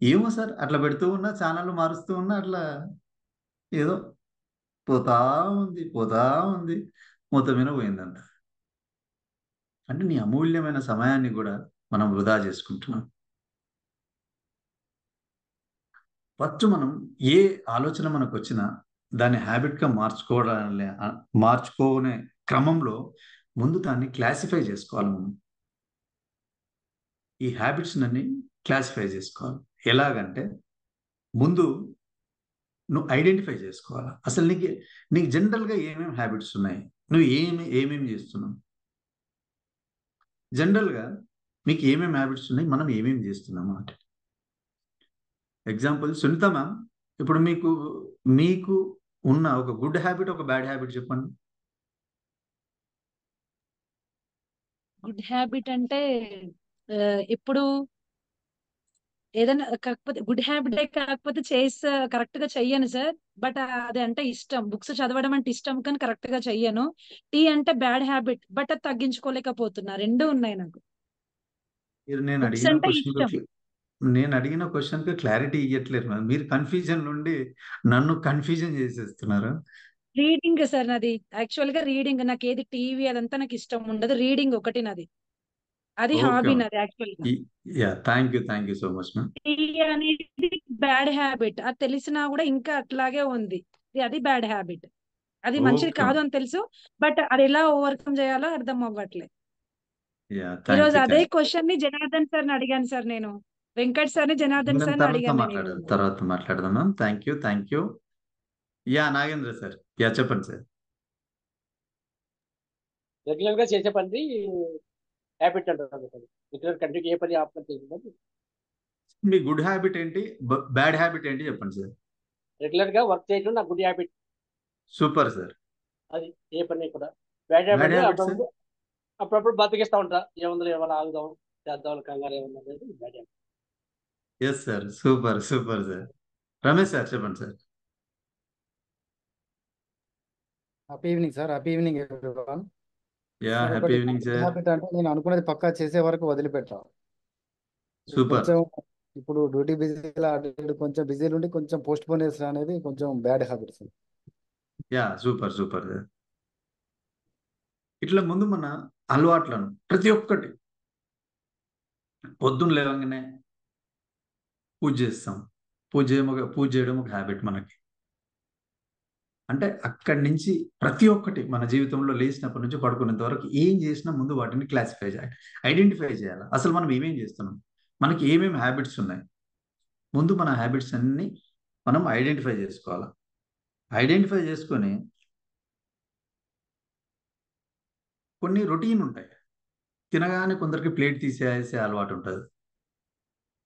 ఏమో సార్ అట్లా పెడుతూ ఉన్నా, ఛానళ్ళు మారుస్తూ ఉన్నా, అట్లా ఏదో పోతా ఉంది, మొత్తం మీద పోయిందంట. అంటే నీ అమూల్యమైన సమయాన్ని కూడా మనం వృధా చేసుకుంటున్నాం. ఫస్ట్ మనం ఏ ఆలోచన మనకు వచ్చినా దాన్ని హ్యాబిట్గా మార్చుకోనే క్రమంలో ముందు దాన్ని క్లాసిఫై చేసుకోవాలి. మనం ఈ హ్యాబిట్స్ అన్ని క్లాసిఫై చేసుకోవాలి. ఎలాగంటే ముందు నువ్వు ఐడెంటిఫై చేసుకోవాలి, అసలు నీకు జనరల్గా ఏమేమి హ్యాబిట్స్ ఉన్నాయి, నువ్వు ఏమేమి చేస్తున్నావు. జనరల్గా మీకు ఏమేమి హ్యాబిట్స్ ఉన్నాయి, మనం ఏమేమి చేస్తున్నాం అంటే. ఎగ్జాంపుల్ సునీత మ్యామ్, ఇప్పుడు మీకు ఉన్న ఒక గుడ్ హ్యాబిట్, ఒక బ్యాడ్ హ్యాబిట్ చెప్పండి. గుడ్ హ్యాబిట్ అంటే ఇప్పుడు ఏదైనా కాకపోతే గుడ్ హ్యాబిట్ కాకపోతే కరెక్ట్ గా చెయ్యను సార్. బట్ అది అంటే ఇష్టం, బుక్స్ చదవడం అంటే ఇష్టం కానీ కరెక్ట్ గా చెయ్యను. టీ అంటే బ్యాడ్ హ్యాబిట్, బట్ అది తగ్గించుకోలేకపోతున్నా. రెండు ఉన్నాయి నాకు. నేను బుక్స్ అడిగిన అంటే ఇష్టం. క్వశ్చన్ కి క్లారిటీ ఇవ్వట్లేదు మ్యామ్. మీరు కన్ఫ్యూజన్ నుండి నన్ను కన్ఫ్యూజన్ చేసేస్తున్నారు. రీడింగ్ సార్ నాది, యాక్చువల్ గా రీడింగ్. నాకు ఏది టీవీ అదంతా నాకు ఇష్టం ఉండదు, రీడింగ్ ఒకటి నాది, అది ఓకే హాబీ మ్యామ్, నాది యాక్చువల్ గా. Yeah thank you so much ma'am. Tea అనేది బ్యాడ్ హ్యాబిట్, అది తెలిసినా కూడా ఇంకా అట్లాగే ఉంది. అది బ్యాడ్ హ్యాబిట్, అది మంచిది ఓకే కాదు మ్యామ్, అని తెలుసు, బట్ అది ఎలా ఓవర్కమ్ చేయాలో అర్థం అవ్వట్లేదు. యా ఈ రోజు అదే థ్యాంక్ క్వశ్చన్ ని జనార్దన్ సార్ ని అడిగాను సార్. నేను వెంకట్ సార్ ని, జనార్దన్ నేను సార్ ని అడిగాను నేను ఈ రోజు. తర్వాత మాట్లాడదాం ma'am. Thank you. Yeah Nagendra sir, yeah చెప్పండి సార్. రెగ్యులర్ గా చేసే పని హ్యాబిట్ అంటారు. రెగ్యులర్ కంటిన్యూ ఏ పని ఆపని చేసిందని. మీ గుడ్ హ్యాబిట్ ఏంటి, బ్యాడ్ హ్యాబిట్ ఏంటి చెప్పండి సార్. రెగ్యులర్ గా వర్క్ చేయడం నా గుడ్ హ్యాబిట్. Super sir. అది ఏ పని కూడా. Bad bad habit habit sir. అప్పుడప్పుడు బతికిస్తా ఉంటా, ఏముందో ఏమైనా ఆగుదాం చేద్దాం కంగారు ఏమన్నా అనేది bad habit. Yes sir, super sir. Ramesh sir చెప్పండి sir. Happy evening sir. Happy evening everyone. Yeah sir happy ఒకటి ఈవినింగ్ సార్. హ్యాబిట్ అంటే నేను అనుకున్నది పక్కా చేసే వరకు వదిలిపెట్టా. సూపర్. కొంచెం ఇప్పుడు డ్యూటీ బిజీలో అటు ఇటు కొంచెం బిజీలు ఉండి కొంచెం పోస్ట్ పోన్ చేసిన అనేది కొంచెం bad habits. Yeah, super super. ఇట్లా ముందు మన అలవాట్లను ప్రతి ఒక్కటి పొద్దున్న లేవగానే పూజ చేస్తాం. పూజ చేయడం ఒక హ్యాబిట్ మనకి. అంటే అక్కడి నుంచి ప్రతి ఒక్కటి మన జీవితంలో లేచినప్పటి నుంచి పడుకునేంత వరకు ఏం చేసినా ముందు వాటిని క్లాసిఫై చేయాలి, ఐడెంటిఫై చేయాలి. అసలు మనం ఏమేం చేస్తున్నాం, మనకి ఏమేమి హ్యాబిట్స్ ఉన్నాయి, ముందు మన హ్యాబిట్స్ అన్ని మనం ఐడెంటిఫై చేసుకోవాలి. ఐడెంటిఫై చేసుకొని కొన్ని రొటీన్ ఉంటాయి. తినగానే కొందరికి ప్లేట్ తీసేసే అలవాటు ఉంటుంది,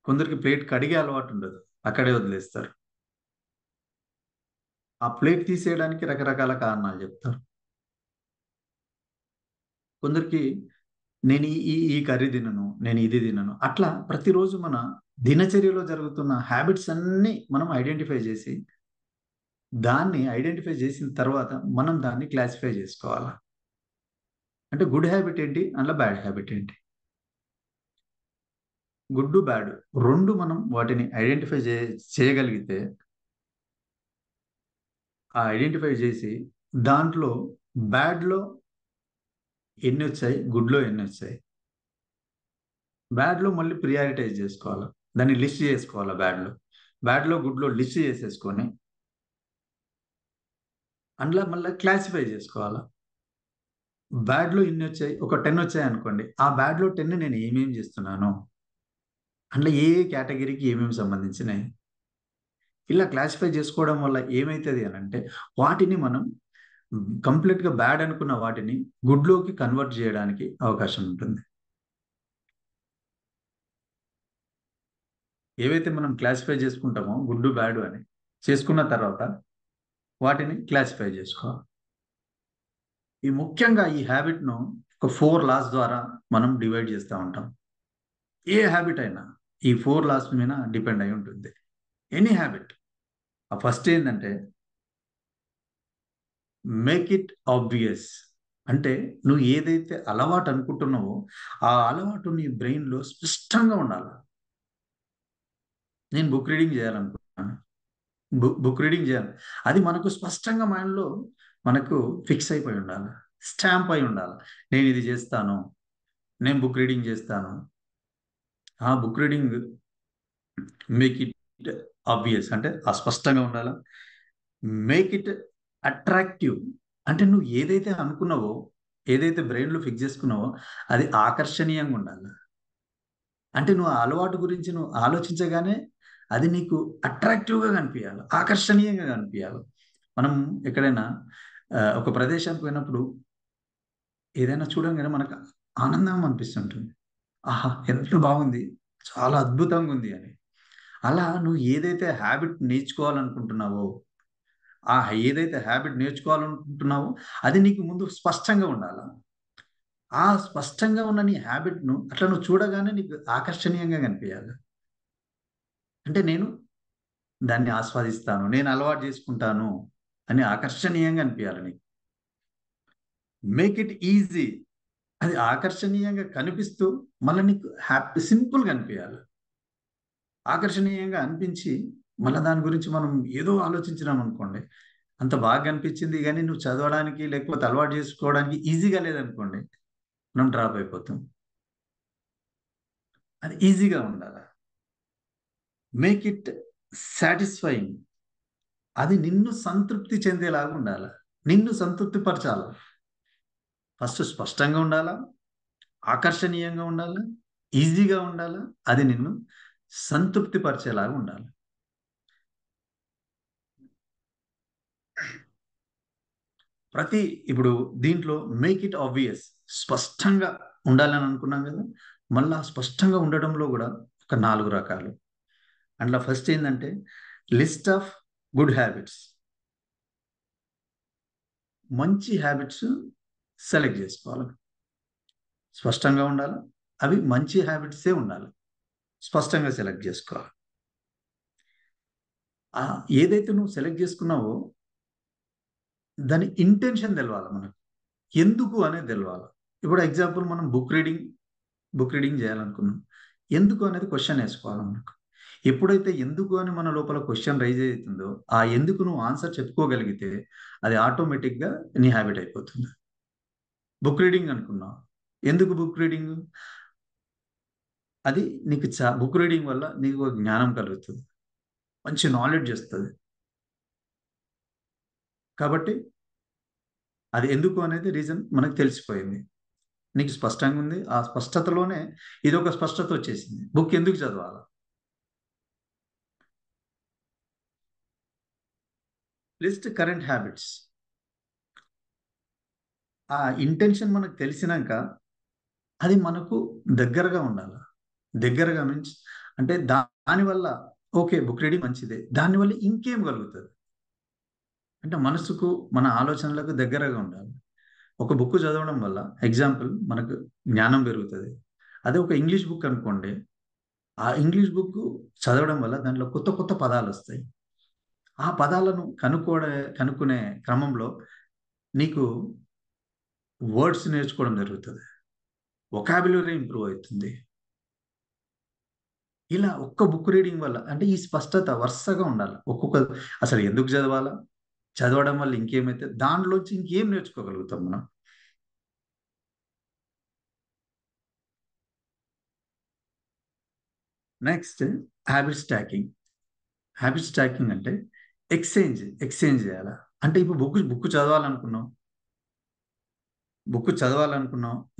కొందరికి ప్లేట్ కడిగే అలవాటు ఉండదు, అక్కడే వదిలేస్తారు. ఆ ప్లేట్ తీసేయడానికి రకరకాల కారణాలు చెప్తారు. కొందరికి నేను ఈ కర్రీ తినను, నేను ఇది తినను. అట్లా ప్రతిరోజు మన దినచర్యలో జరుగుతున్న హ్యాబిట్స్ అన్నీ మనం ఐడెంటిఫై చేసి, దాన్ని ఐడెంటిఫై చేసిన తర్వాత మనం దాన్ని క్లాసిఫై చేసుకోవాలి. అంటే గుడ్ హ్యాబిట్ ఏంటి, అందులో బ్యాడ్ హ్యాబిట్ ఏంటి. గుడ్ బ్యాడ్ రెండు మనం వాటిని ఐడెంటిఫై చేయగలిగితే, ఆ ఐడెంటిఫై చేసి దాంట్లో బ్యాడ్లో ఎన్ని వచ్చాయి, గుడ్లో ఎన్ని వచ్చాయి, బ్యాడ్లో మళ్ళీ ప్రియారిటైజ్ చేసుకోవాలి, దాన్ని లిస్ట్ చేసుకోవాలి. బ్యాడ్లో గుడ్లో లిస్ట్ చేసేసుకొని అందులో మళ్ళీ క్లాసిఫై చేసుకోవాలి. బ్యాడ్లో ఇన్ని వచ్చాయి, ఒక 10 వచ్చాయి అనుకోండి, ఆ బ్యాడ్లో 10 నేను ఏమేమి చేస్తున్నాను, అందులో ఏ కేటగిరీకి ఏమేమి సంబంధించినాయి, ఇలా క్లాసిఫై చేసుకోవడం వల్ల ఏమవుతుంది అని అంటే, వాటిని మనం కంప్లీట్గా బ్యాడ్ అనుకున్న వాటిని గుడ్లోకి కన్వర్ట్ చేయడానికి అవకాశం ఉంటుంది. ఏవైతే మనం క్లాసిఫై చేసుకుంటామో గుడ్ బ్యాడ్ అని చేసుకున్న తర్వాత వాటిని క్లాసిఫై చేసుకోవాలి. ఈ ముఖ్యంగా ఈ హ్యాబిట్ను ఒక 4 లాస్ ద్వారా మనం డివైడ్ చేస్తూ ఉంటాం. ఏ హ్యాబిట్ అయినా ఈ 4 లాస్ మీద డిపెండ్ అయి ఉంటుంది. Any habit. ఆ ఫస్ట్ ఏంటంటే మేక్ ఇట్ ఆబ్వియస్. అంటే నువ్వు ఏదైతే అలవాటు అనుకుంటున్నావో ఆ అలవాటు నీ బ్రెయిన్లో స్పష్టంగా ఉండాలి. నేను బుక్ రీడింగ్ చేయాలనుకుంటున్నాను, బుక్ రీడింగ్ చేయాలి, అది మనకు స్పష్టంగా మైండ్లో మనకు ఫిక్స్ అయిపోయి ఉండాలి, స్టాంప్ అయి ఉండాలి. నేను ఇది చేస్తాను, నేను బుక్ రీడింగ్ చేస్తాను. ఆ book reading make it obvious అంటే అస్పష్టంగా ఉండాలి. మేక్ ఇట్ అట్రాక్టివ్ అంటే నువ్వు ఏదైతే అనుకున్నావో, ఏదైతే బ్రెయిన్లో ఫిక్స్ చేసుకున్నావో అది ఆకర్షణీయంగా ఉండాలి. అంటే నువ్వు ఆ అలవాటు గురించి నువ్వు ఆలోచించగానే అది నీకు అట్రాక్టివ్గా కనిపించాలి, ఆకర్షణీయంగా కనిపించాలి. మనం ఎక్కడైనా ఒక ప్రదేశానికి పోయినప్పుడు ఏదైనా చూడంగానే మనకు ఆనందం అనిపిస్తుంటుంది. ఆహా, ఎంత బాగుంది, చాలా అద్భుతంగా ఉంది అని. అలా నువ్వు ఏదైతే హ్యాబిట్ నేర్చుకోవాలనుకుంటున్నావో, ఏదైతే హ్యాబిట్ నేర్చుకోవాలనుకుంటున్నావో అది నీకు ముందు స్పష్టంగా ఉండాలి. ఆ స్పష్టంగా ఉన్న నీ హ్యాబిట్ను అట్లా నువ్వు చూడగానే నీకు ఆకర్షణీయంగా కనిపించాలి. అంటే నేను దాన్ని ఆస్వాదిస్తాను, నేను అలవాటు చేసుకుంటాను అని ఆకర్షణీయంగా అనిపించాలి నీకు. మేక్ ఇట్ ఈజీ, అది ఆకర్షణీయంగా కనిపిస్తూ మళ్ళీ నీకు సింపుల్గా అనిపించాలి. ఆకర్షణీయంగా అనిపించి మళ్ళీ దాని గురించి మనం ఏదో ఆలోచించినాం అనుకోండి, అంత బాగా అనిపించింది కానీ నువ్వు చదవడానికి లేకపోతే అలవాటు చేసుకోవడానికి ఈజీగా లేదనుకోండి, మనం డ్రాప్ అయిపోతాం. అది ఈజీగా ఉండాలి. మేక్ ఇట్ సాటిస్ఫైయింగ్, అది నిన్ను సంతృప్తి చెందేలాగా ఉండాలి, నిన్ను సంతృప్తి పరచాలి. ఫస్ట్ స్పష్టంగా ఉండాలా, ఆకర్షణీయంగా ఉండాలి, ఈజీగా ఉండాలి, అది నిన్ను సంతృప్తి పరిచేలాగా ఉండాలి. ఇప్పుడు దీంట్లో మేక్ ఇట్ ఆబ్వియస్, స్పష్టంగా ఉండాలని అనుకున్నాం కదా, మళ్ళా స్పష్టంగా ఉండడంలో కూడా ఒక 4 రకాలు. అందులో ఫస్ట్ ఏంటంటే లిస్ట్ ఆఫ్ గుడ్ హ్యాబిట్స్. మంచి హ్యాబిట్స్ సెలెక్ట్ చేసుకోవాలి, స్పష్టంగా ఉండాలి, అవి మంచి హ్యాబిట్సే ఉండాలి, స్పష్టంగా సెలెక్ట్ చేసుకోవాలి. ఏదైతే నువ్వు సెలెక్ట్ చేసుకున్నావో దాని ఇంటెన్షన్ తెలవాలి మనకు, ఎందుకు అనేది తెలవాలి. ఇప్పుడు ఎగ్జాంపుల్ మనం బుక్ రీడింగ్ చేయాలనుకున్నాం, ఎందుకు అనేది క్వశ్చన్ వేసుకోవాలి మనకు. ఎప్పుడైతే ఎందుకు అని మన లోపల క్వశ్చన్ రైజ్ అవుతుందో, ఆ ఎందుకు నువ్వు ఆన్సర్ చెప్పుకోగలిగితే అది ఆటోమేటిక్గా నీ హ్యాబిట్ అయిపోతుంది. బుక్ రీడింగ్ అనుకున్నావు, ఎందుకు బుక్ రీడింగ్? అది నీకు బుక్ రీడింగ్ వల్ల నీకు ఒక జ్ఞానం కలుగుతుంది, మంచి నాలెడ్జ్ వస్తుంది. కాబట్టి అది ఎందుకు అనేది రీజన్ మనకు తెలిసిపోయింది, నీకు స్పష్టంగా ఉంది. ఆ స్పష్టతలోనే ఇది ఒక స్పష్టత వచ్చేసింది. బుక్ ఎందుకు చదవాలా? List current habits. ఆ ఇంటెన్షన్ మనకు తెలిసినాక అది మనకు దగ్గరగా ఉండాలి. దగ్గరగా మీన్స్ అంటే దానివల్ల ఓకే బుక్ రీడింగ్ మంచిదే, దానివల్ల ఇంకేం కలుగుతుంది అంటే మనసుకు మన ఆలోచనలకు దగ్గరగా ఉండాలి. ఒక బుక్ చదవడం వల్ల ఎగ్జాంపుల్ మనకు జ్ఞానం పెరుగుతుంది. అదే ఒక ఇంగ్లీష్ బుక్ అనుకోండి, ఆ ఇంగ్లీష్ బుక్ చదవడం వల్ల దాంట్లో కొత్త కొత్త పదాలు వస్తాయి. ఆ పదాలను కనుక్కునే క్రమంలో నీకు వర్డ్స్ నేర్చుకోవడం జరుగుతుంది, వొకాబులరీ ఇంప్రూవ్ అవుతుంది. ఇలా ఒక్క బుక్ రీడింగ్ వల్ల అంటే ఈ స్పష్టత వరుసగా ఉండాలి. అసలు ఎందుకు చదవాలా, చదవడం వల్ల ఇంకేమైతే, దాంట్లోంచి ఇంకేం నేర్చుకోగలుగుతాం మనం. Next habit stacking. Habit stacking అంటే ఎక్స్చేంజ్ చేయాలా. అంటే ఇప్పుడు బుక్ చదవాలనుకున్నావు,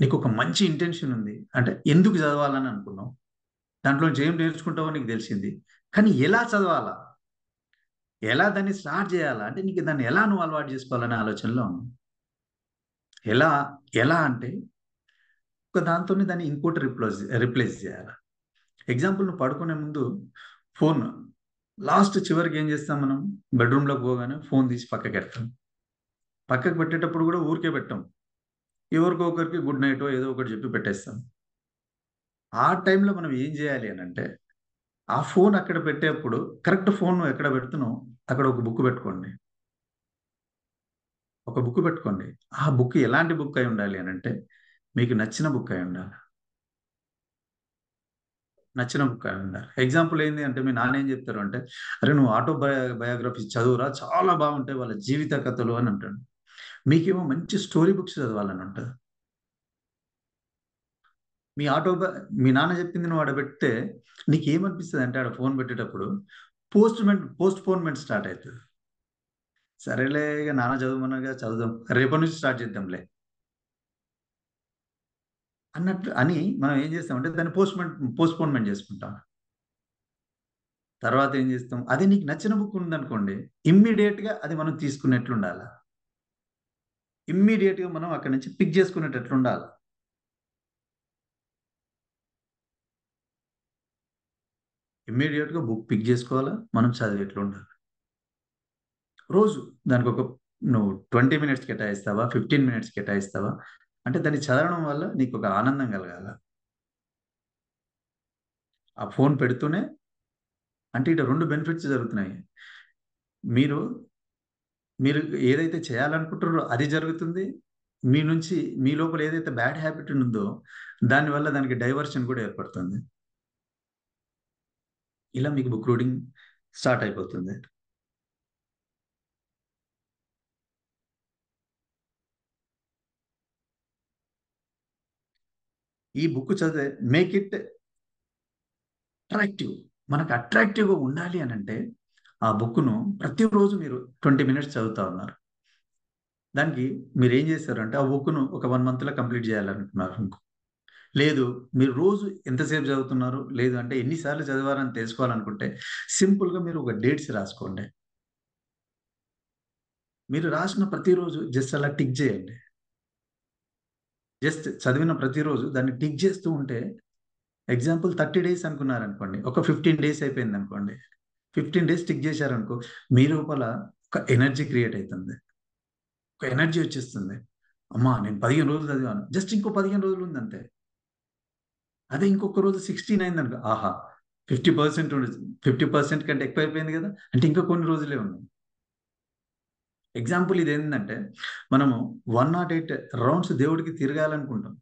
నీకు ఒక మంచి ఇంటెన్షన్ ఉంది, అంటే ఎందుకు చదవాలని అనుకున్నావు, దాంట్లో ఏం నేర్చుకుంటావో నీకు తెలిసింది. కానీ ఎలా చదవాలా, ఎలా దాన్ని స్టార్ట్ చేయాలా, అంటే నీకు దాన్ని ఎలా నువ్వు అలవాటు చేసుకోవాలనే ఆలోచనలో ఉన్నావు. ఎలా అంటే ఒక దాంతో దాన్ని ఇంకోటి రిప్లేస్ చేయాలి. ఎగ్జాంపుల్, నువ్వు పడుకునే ముందు ఫోన్ చివరికి ఏం చేస్తాం మనం, బెడ్రూమ్లోకి పోగానే ఫోన్ తీసి పక్కకి పెడతాం. పక్కకు పెట్టేటప్పుడు కూడా ఊరికే పెట్టాం, ఎవరికో ఒకరికి గుడ్ నైటో ఏదో ఒకటి చెప్పి పెట్టేస్తాం. ఆ టైంలో మనం ఏం చేయాలి అని అంటే, ఆ ఫోన్ అక్కడ పెట్టేప్పుడు కరెక్ట్ ఫోన్ నువ్వు ఎక్కడ పెడుతున్నావు అక్కడ ఒక బుక్ పెట్టుకోండి. ఆ బుక్ ఎలాంటి బుక్ అయి ఉండాలి అని అంటే, మీకు నచ్చిన బుక్ అయి ఉండాలి. ఎగ్జాంపుల్ ఏంటి అంటే, మీ నాన్న ఏం చెప్తారు అంటే, అరే నువ్వు బయోగ్రఫీ చదువురా, చాలా బాగుంటాయి వాళ్ళ జీవిత కథలు అని అంటాడు. మీకేమో మంచి స్టోరీ బుక్స్ చదవాలని ఉంటుంది. మీ నాన్న చెప్పింది నువ్వు ఆడ పెడితే నీకేమనిపిస్తుంది అంటే, ఆడ ఫోన్ పెట్టేటప్పుడు పోస్ట్పోన్మెంట్ స్టార్ట్ అవుతుంది. సరేలే ఇక నాన్న చదువుమన్నగా చదువుదాం, రేపటి నుంచి స్టార్ట్ చేద్దాంలే అన్నట్టు అని మనం ఏం చేస్తామంటే దాన్ని పోస్ట్పోన్మెంట్ చేసుకుంటాం. తర్వాత ఏం చేస్తాం, అదే నీకు నచ్చిన బుక్ ఉందనుకోండి, ఇమ్మీడియట్గా అది మనం తీసుకునేట్లు ఉండాలి. ఇమ్మీడియట్గా మనం అక్కడి నుంచి పిక్ చేసుకునేటట్లు ఉండాలి. ఇమ్మీడియట్గా బుక్ పిక్ చేసుకోవాలా, మనం చదివేట్లు ఉండాలి. రోజు దానికి నువ్వు 20 minutes కేటాయిస్తావా, 15 minutes కేటాయిస్తావా అంటే దాన్ని చదవడం వల్ల నీకు ఒక ఆనందం కలగాల. ఆ ఫోన్ పెడుతూనే అంటే ఇటు 2 బెనిఫిట్స్ జరుగుతున్నాయి. మీరు ఏదైతే చేయాలనుకుంటారో అది జరుగుతుంది, మీ లోపల ఏదైతే బ్యాడ్ హ్యాబిట్ ఉందో దానివల్ల దానికి డైవర్షన్ కూడా ఏర్పడుతుంది. ఇలా మీకు బుక్ రీడింగ్ స్టార్ట్ అయిపోతుంది. ఈ బుక్ చదివే మేక్ ఇట్ అట్రాక్టివ్. మనకు అట్రాక్టివ్గా ఉండాలి అని అంటే ఆ బుక్ను ప్రతిరోజు మీరు 20 minutes చదువుతా ఉన్నారు. దానికి మీరు ఏం చేస్తారంటే, ఆ బుక్ను ఒక 1 monthలో కంప్లీట్ చేయాలనుకున్నారు. లేదు మీరు రోజు ఎంతసేపు చదువుతున్నారు, లేదు అంటే ఎన్నిసార్లు చదివారని తెలుసుకోవాలనుకుంటే సింపుల్గా మీరు ఒక డేట్స్ రాసుకోండి. మీరు రాసిన ప్రతిరోజు జస్ట్ అలా టిక్ చేయండి. జస్ట్ చదివిన ప్రతిరోజు దాన్ని టిక్ చేస్తూ ఉంటే, ఎగ్జాంపుల్ 30 days అనుకున్నారనుకోండి, ఒక 15 days అయిపోయింది అనుకోండి, 15 days టిక్ చేశారనుకో, మీ లోపల ఒక ఎనర్జీ క్రియేట్ అవుతుంది, ఒక ఎనర్జీ వచ్చేస్తుంది. అమ్మా నేను 15 రోజులు చదివాను, జస్ట్ ఇంకో 15 రోజులు ఉంది అంతే. అదే ఇంకొక రోజు 16 అయింది అనుకో, ఆహా 50% కంటే ఎక్కువ అయిపోయింది కదా, అంటే ఇంకా కొన్ని రోజులే ఉన్నాయి. ఎగ్జాంపుల్ ఇది ఏంటంటే, మనము 108 rounds దేవుడికి తిరగాలనుకుంటాం.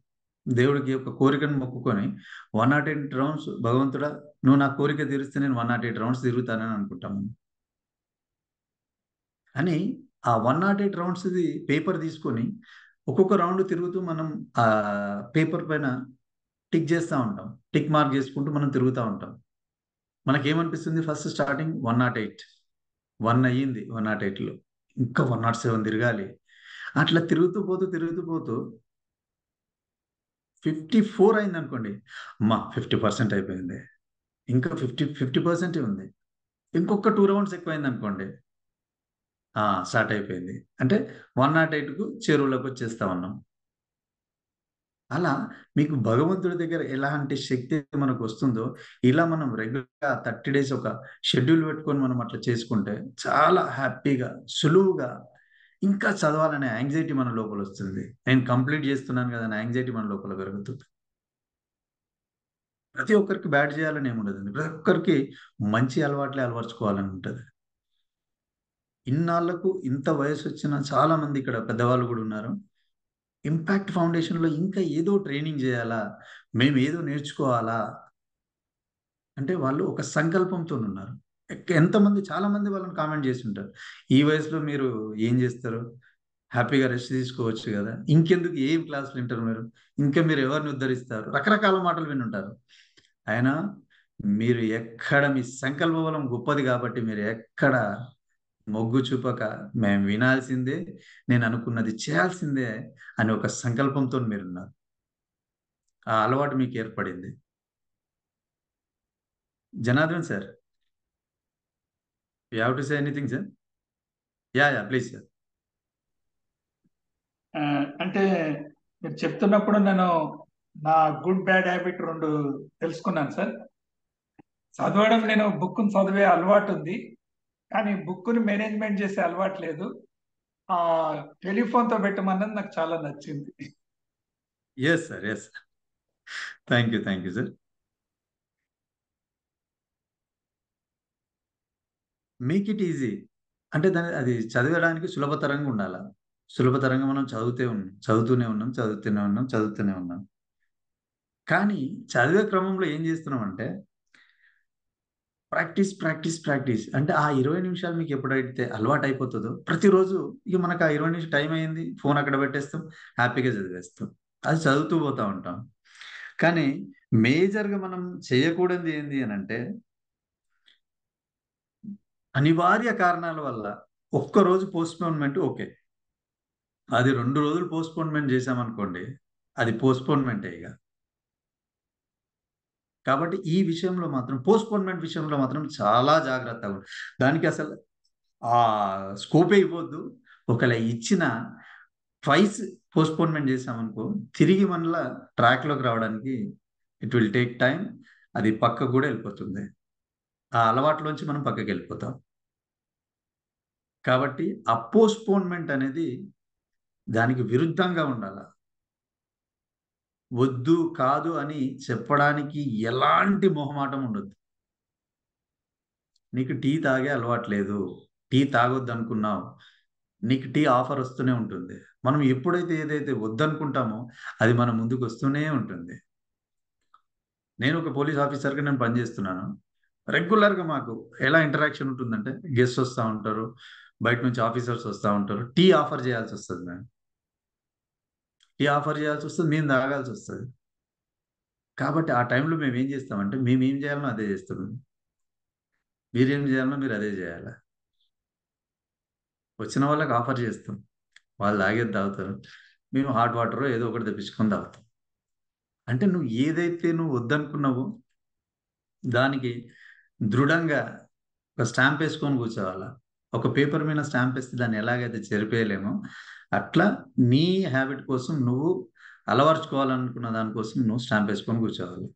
దేవుడికి ఒక కోరికను మొక్కుకొని 108 rounds భగవంతుడా నువ్వు నా కోరిక తీరిస్తే నేను 108 రౌండ్స్ తిరుగుతానని అనుకుంటాము. అని ఆ 108 రౌండ్స్ది పేపర్ తీసుకొని ఒక్కొక్క రౌండ్ తిరుగుతూ మనం ఆ పేపర్ పైన టిక్ చేస్తూ ఉంటాం. టిక్ మార్క్ చేసుకుంటూ మనం తిరుగుతూ ఉంటాం. మనకేమనిపిస్తుంది? ఫస్ట్ స్టార్టింగ్ 108, 1 అయ్యింది 108లో, ఇంకా 107 తిరగాలి. అట్లా తిరుగుతూ పోతూ 54 అయింది అనుకోండి, అమ్మా 50% అయిపోయింది, ఇంకా 50% ఉంది, ఇంకొక 2 రౌండ్స్ ఎక్కువైంది అనుకోండి, స్టార్ట్ అయిపోయింది. అంటే 108కు చెరువులోకి వచ్చేస్తా ఉన్నాం. అలా మీకు భగవంతుడి దగ్గర ఎలాంటి శక్తి మనకు వస్తుందో, ఇలా మనం రెగ్యులర్గా 30 డేస్ ఒక షెడ్యూల్ పెట్టుకొని మనం అట్లా చేసుకుంటే చాలా హ్యాపీగా, సులువుగా, ఇంకా చదవాలనే యాంగ్జైటీ మన లోపల వస్తుంది. నేను కంప్లీట్ చేస్తున్నాను కదా అనే యాంగ్జైటీ మన లోపల పెరుగుతుంది. ప్రతి ఒక్కరికి బ్యాడ్ చేయాలని ఏముండదండి. ప్రతి ఒక్కరికి మంచి అలవాట్లే అలవర్చుకోవాలని ఉంటుంది. ఇన్నాళ్లకు ఇంత వయసు వచ్చిన చాలా మంది ఇక్కడ పెద్దవాళ్ళు కూడా ఉన్నారు. ఇంపాక్ట్ ఫౌండేషన్లో ఇంకా ఏదో ట్రైనింగ్ చేయాలా, మేము ఏదో నేర్చుకోవాలా అంటే వాళ్ళు ఒక సంకల్పంతో ఉన్నారు. ఎంతమంది, చాలా మంది వాళ్ళని కామెంట్ చేసి ఉంటారు, ఈ వయసులో మీరు ఏం చేస్తారు, హ్యాపీగా రెస్ట్ తీసుకోవచ్చు కదా, ఇంకెందుకు ఏం క్లాసులు వింటారు మీరు, ఇంకా మీరు ఎవరిని ఉద్ధరిస్తారు, రకరకాల మాటలు వినుంటారు. అయినా మీరు ఎక్కడ, మీ సంకల్ప బలం గొప్పది కాబట్టి మీరు ఎక్కడ మొగ్గు చూపక మేము వినాల్సిందే, నేను అనుకున్నది చేయాల్సిందే అని ఒక సంకల్పంతో మీరున్నారు. ఆ అలవాటు మీకు ఏర్పడింది. Janardhan sir, you have to say anything sir? Yeah please sir. అంటే మీరు చెప్తున్నప్పుడు నేను నా గుడ్ బ్యాడ్ హ్యాబిట్ 2 తెలుసుకున్నాను సార్. చదవడం, నేను బుక్ను చదివే అలవాటు ఉంది, కానీ బుక్ని మేనేజ్మెంట్ చేసే అలవాటు లేదు. టెలిఫోన్తో పెట్టమన్నది నాకు చాలా నచ్చింది. Yes sir, yes. Thank you sir. Make it easy అంటే అది చదవడానికి సులభతరంగా ఉండాలి. సులభతరంగా మనం చదువుతూనే ఉన్నాం. కానీ చదివే క్రమంలో ఏం చేస్తున్నామంటే ప్రాక్టీస్ అంటే ఆ 20 నిమిషాలు మీకు ఎప్పుడైతే అలవాటు అయిపోతుందో, ప్రతిరోజు ఇక మనకు ఆ 20 నిమిషాలు టైం అయింది, ఫోన్ అక్కడ పెట్టేస్తాం, హ్యాపీగా చదివేస్తాం, అది చదువుతూ పోతా ఉంటాం. కానీ మేజర్గా మనం చేయకూడదు ఏంది అని అంటే, అనివార్య కారణాల వల్ల ఒక్కరోజు పోస్ట్పోన్మెంట్ ఓకే, అది 2 రోజులు పోస్ట్పోన్మెంట్ చేసామనుకోండి, అది పోస్ట్పోన్మెంటే ఇక. కాబట్టి ఈ విషయంలో మాత్రం, పోస్ట్పోన్మెంట్ విషయంలో మాత్రం చాలా జాగ్రత్తగా ఉంది. దానికి అసలు ఆ స్కోపే ఇవ్వద్దు. ఒకవేళ ఇచ్చిన ట్వైస్ పోస్ట్పోన్మెంట్ చేసామనుకో, తిరిగి మనలా ట్రాక్లోకి రావడానికి ఇట్ విల్ టేక్ టైం. అది పక్కకు కూడా వెళ్ళిపోతుంది, ఆ అలవాట్లోంచి మనం పక్కకి వెళ్ళిపోతాం. కాబట్టి ఆ పోస్ట్పోన్మెంట్ అనేది దానికి విరుద్ధంగా ఉండాలి. వద్దు, కాదు అని చెప్పడానికి ఎలాంటి మొహమాటం ఉండదు. నీకు టీ తాగే అలవాటు లేదు, టీ తాగొద్దు అనుకున్నావు, నీకు టీ ఆఫర్ వస్తూనే ఉంటుంది. మనం ఎప్పుడైతే ఏదైతే వద్దనుకుంటామో అది మన ముందుకు వస్తూనే ఉంటుంది. నేను ఒక పోలీస్ ఆఫీసర్గా నేను పనిచేస్తున్నాను. రెగ్యులర్గా మాకు ఎలా ఇంటరాక్షన్ ఉంటుందంటే, గెస్ట్ వస్తూ ఉంటారు, బయట నుంచి ఆఫీసర్స్ వస్తూ ఉంటారు, టీ ఆఫర్ చేయాల్సి వస్తుంది. మేము తాగాల్సి వస్తుంది. కాబట్టి ఆ టైంలో మేము ఏం చేస్తామంటే, మేము ఏం చేయాలనో అదే చేస్తాం, మీరేం చేయాలనో మీరు అదే చేయాలి. వచ్చిన వాళ్ళకి ఆఫర్ చేస్తాం, వాళ్ళు తాగేది తాగుతారు, మేము హాట్ వాటర్ ఏదో ఒకటి తెప్పించుకొని తాగుతాం. అంటే నువ్వు ఏదైతే నువ్వు వద్దనుకున్నావో దానికి దృఢంగా ఒక స్టాంప్ వేసుకొని కూర్చోవాలా. ఒక పేపర్ మీద స్టాంప్ వేస్తే దాన్ని ఎలాగైతే చెరిపేయలేమో, అట్లా నీ హ్యాబిట్ కోసం నువ్వు అలవర్చుకోవాలనుకున్న దానికోసం నువ్వు స్టాంప్ వేసుకొని కూర్చోవాలి.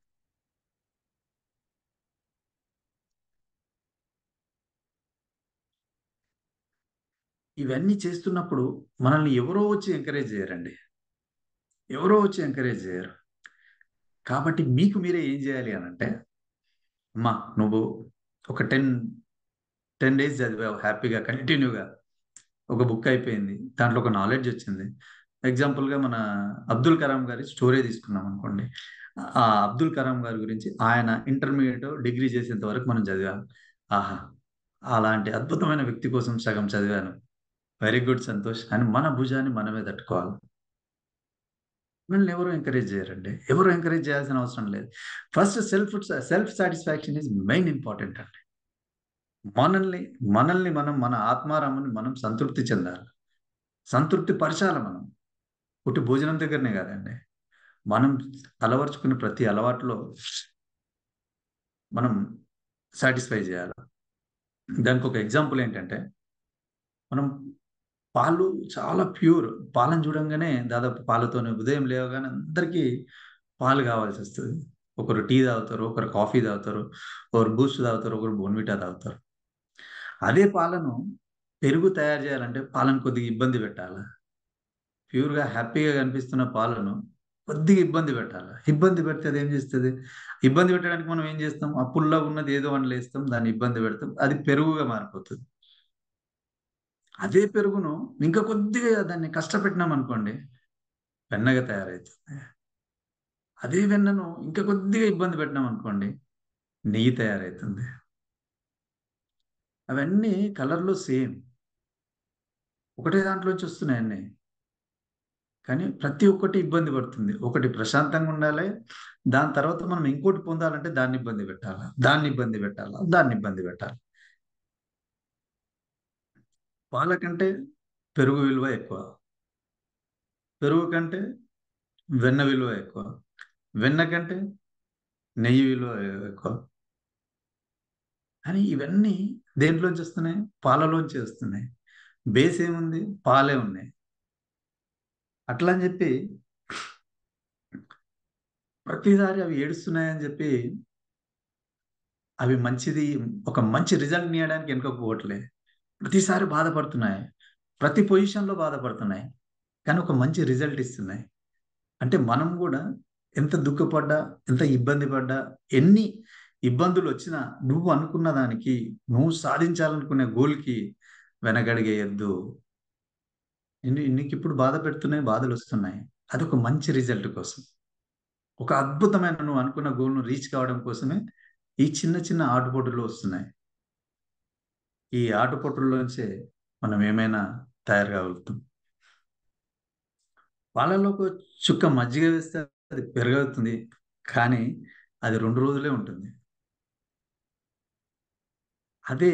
ఇవన్నీ చేస్తున్నప్పుడు మనల్ని ఎవరో వచ్చి ఎంకరేజ్ చేయరండి, ఎవరో వచ్చి ఎంకరేజ్ చేయరు. కాబట్టి మీకు మీరే ఏం చేయాలి అని అంటే, అమ్మా నువ్వు ఒక 10 డేస్ చదివావు హ్యాపీగా, కంటిన్యూగా, ఒక బుక్ అయిపోయింది, దాంట్లో ఒక నాలెడ్జ్ వచ్చింది. ఎగ్జాంపుల్గా మన అబ్దుల్ కలాం గారి స్టోరీ తీసుకున్నాం అనుకోండి, అబ్దుల్ కలాం గారి గురించి ఆయన ఇంటర్మీడియట్ డిగ్రీ చేసేంత వరకు మనం చదివాము. ఆహా, అలాంటి అద్భుతమైన వ్యక్తి కోసం సగం చదివాను, వెరీ గుడ్ సంతోష్ అని మన భుజాన్ని మనమే తట్టుకోవాలి. మనల్ని ఎవరు ఎంకరేజ్ చేయరండి, ఎవరు ఎంకరేజ్ చేయాల్సిన అవసరం లేదు. First self satisfaction is main important అండి. మనల్ని మనం, మన ఆత్మారాముని మనం సంతృప్తి చెందాలి, సంతృప్తి పరచాలి. మనం పుట్టి భోజనం దగ్గరనే కాదండి, మనం అలవర్చుకునే ప్రతి అలవాటులో మనం సాటిస్ఫై చేయాలి. దానికి ఒక ఎగ్జాంపుల్ ఏంటంటే, మనం పాలు చాలా ప్యూర్, పాలను చూడంగానే దాదాపు పాలతోనే ఉదయం లేవగానే అందరికీ పాలు కావాల్సి వస్తుంది. ఒకరు టీ తాగుతారు, ఒకరు కాఫీ తాగుతారు, ఒకరు బూస్ట్ తాగుతారు, ఒకరు బోన్విటా తాగుతారు. అదే పాలను పెరుగు తయారు చేయాలంటే పాలను కొద్దిగా ఇబ్బంది పెట్టాలి. ప్యూర్గా హ్యాపీగా కనిపిస్తున్న పాలను కొద్దిగా ఇబ్బంది పెట్టాలి. ఇబ్బంది పెడితే అది ఏం చేస్తుంది? ఇబ్బంది పెట్టడానికి మనం ఏం చేస్తాం? ఆ పుల్లగా ఉన్నది ఏదో అని లేస్తాం, దాన్ని ఇబ్బంది పెడతాం, అది పెరుగుగా మారిపోతుంది. అదే పెరుగును ఇంకా కొద్దిగా దాన్ని కష్టపెట్టినాం అనుకోండి, వెన్నగా తయారవుతుంది. అదే వెన్నను ఇంకా కొద్దిగా ఇబ్బంది పెట్టినాం అనుకోండి, నెయ్యి తయారవుతుంది. అవన్నీ కలర్లో సేమ్, ఒకటే దాంట్లోంచి వస్తున్నాయి అన్నీ. కానీ ప్రతి ఒక్కటి ఇబ్బంది పడుతుంది. ఒకటి ప్రశాంతంగా ఉండాలి, దాని తర్వాత మనం ఇంకోటి పొందాలంటే దాన్ని ఇబ్బంది పెట్టాలి, దాన్ని ఇబ్బంది పెట్టాలి, దాన్ని ఇబ్బంది పెట్టాలి. పాల కంటే పెరుగు విలువ ఎక్కువ, పెరుగు కంటే వెన్న విలువ ఎక్కువ, వెన్న కంటే నెయ్యి విలువ ఎక్కువ. అని ఇవన్నీ దేంట్లోంచి వస్తున్నాయి? పాలలోంచి వస్తున్నాయి. బేస్ ఏముంది? పాలే ఉన్నాయి. అట్లా అని చెప్పి ప్రతిసారి అవి ఏడుస్తున్నాయని చెప్పి అవి మంచిది, ఒక మంచి రిజల్ట్ ఇవ్వడానికి వెనుకపోవట్లే. ప్రతిసారి బాధపడుతున్నాయి, ప్రతి పొజిషన్లో బాధపడుతున్నాయి, కానీ ఒక మంచి రిజల్ట్ ఇస్తున్నాయి. అంటే మనం కూడా ఎంత దుఃఖపడ్డా, ఎంత ఇబ్బంది పడ్డా, ఎన్ని ఇబ్బందులు వచ్చినా నువ్వు అనుకున్న దానికి, నువ్వు సాధించాలనుకునే గోల్కి వెనకడిగేయద్దు. నీకు ఇప్పుడు బాధ పెడుతున్నాయి, బాధలు వస్తున్నాయి, అదొక మంచి రిజల్ట్ కోసం, ఒక అద్భుతమైన నువ్వు అనుకున్న గోల్ను రీచ్ కావడం కోసమే ఈ చిన్న చిన్న ఆటుపోటులు వస్తున్నాయి. ఈ ఆటుపోటుల్లోంచే మనం ఏమైనా తయారు కాగలుగుతాం. వాళ్ళలో ఒక చుక్క మజ్జిగ వేస్తే అది పెరగవుతుంది, కానీ అది 2 రోజులే ఉంటుంది. అదే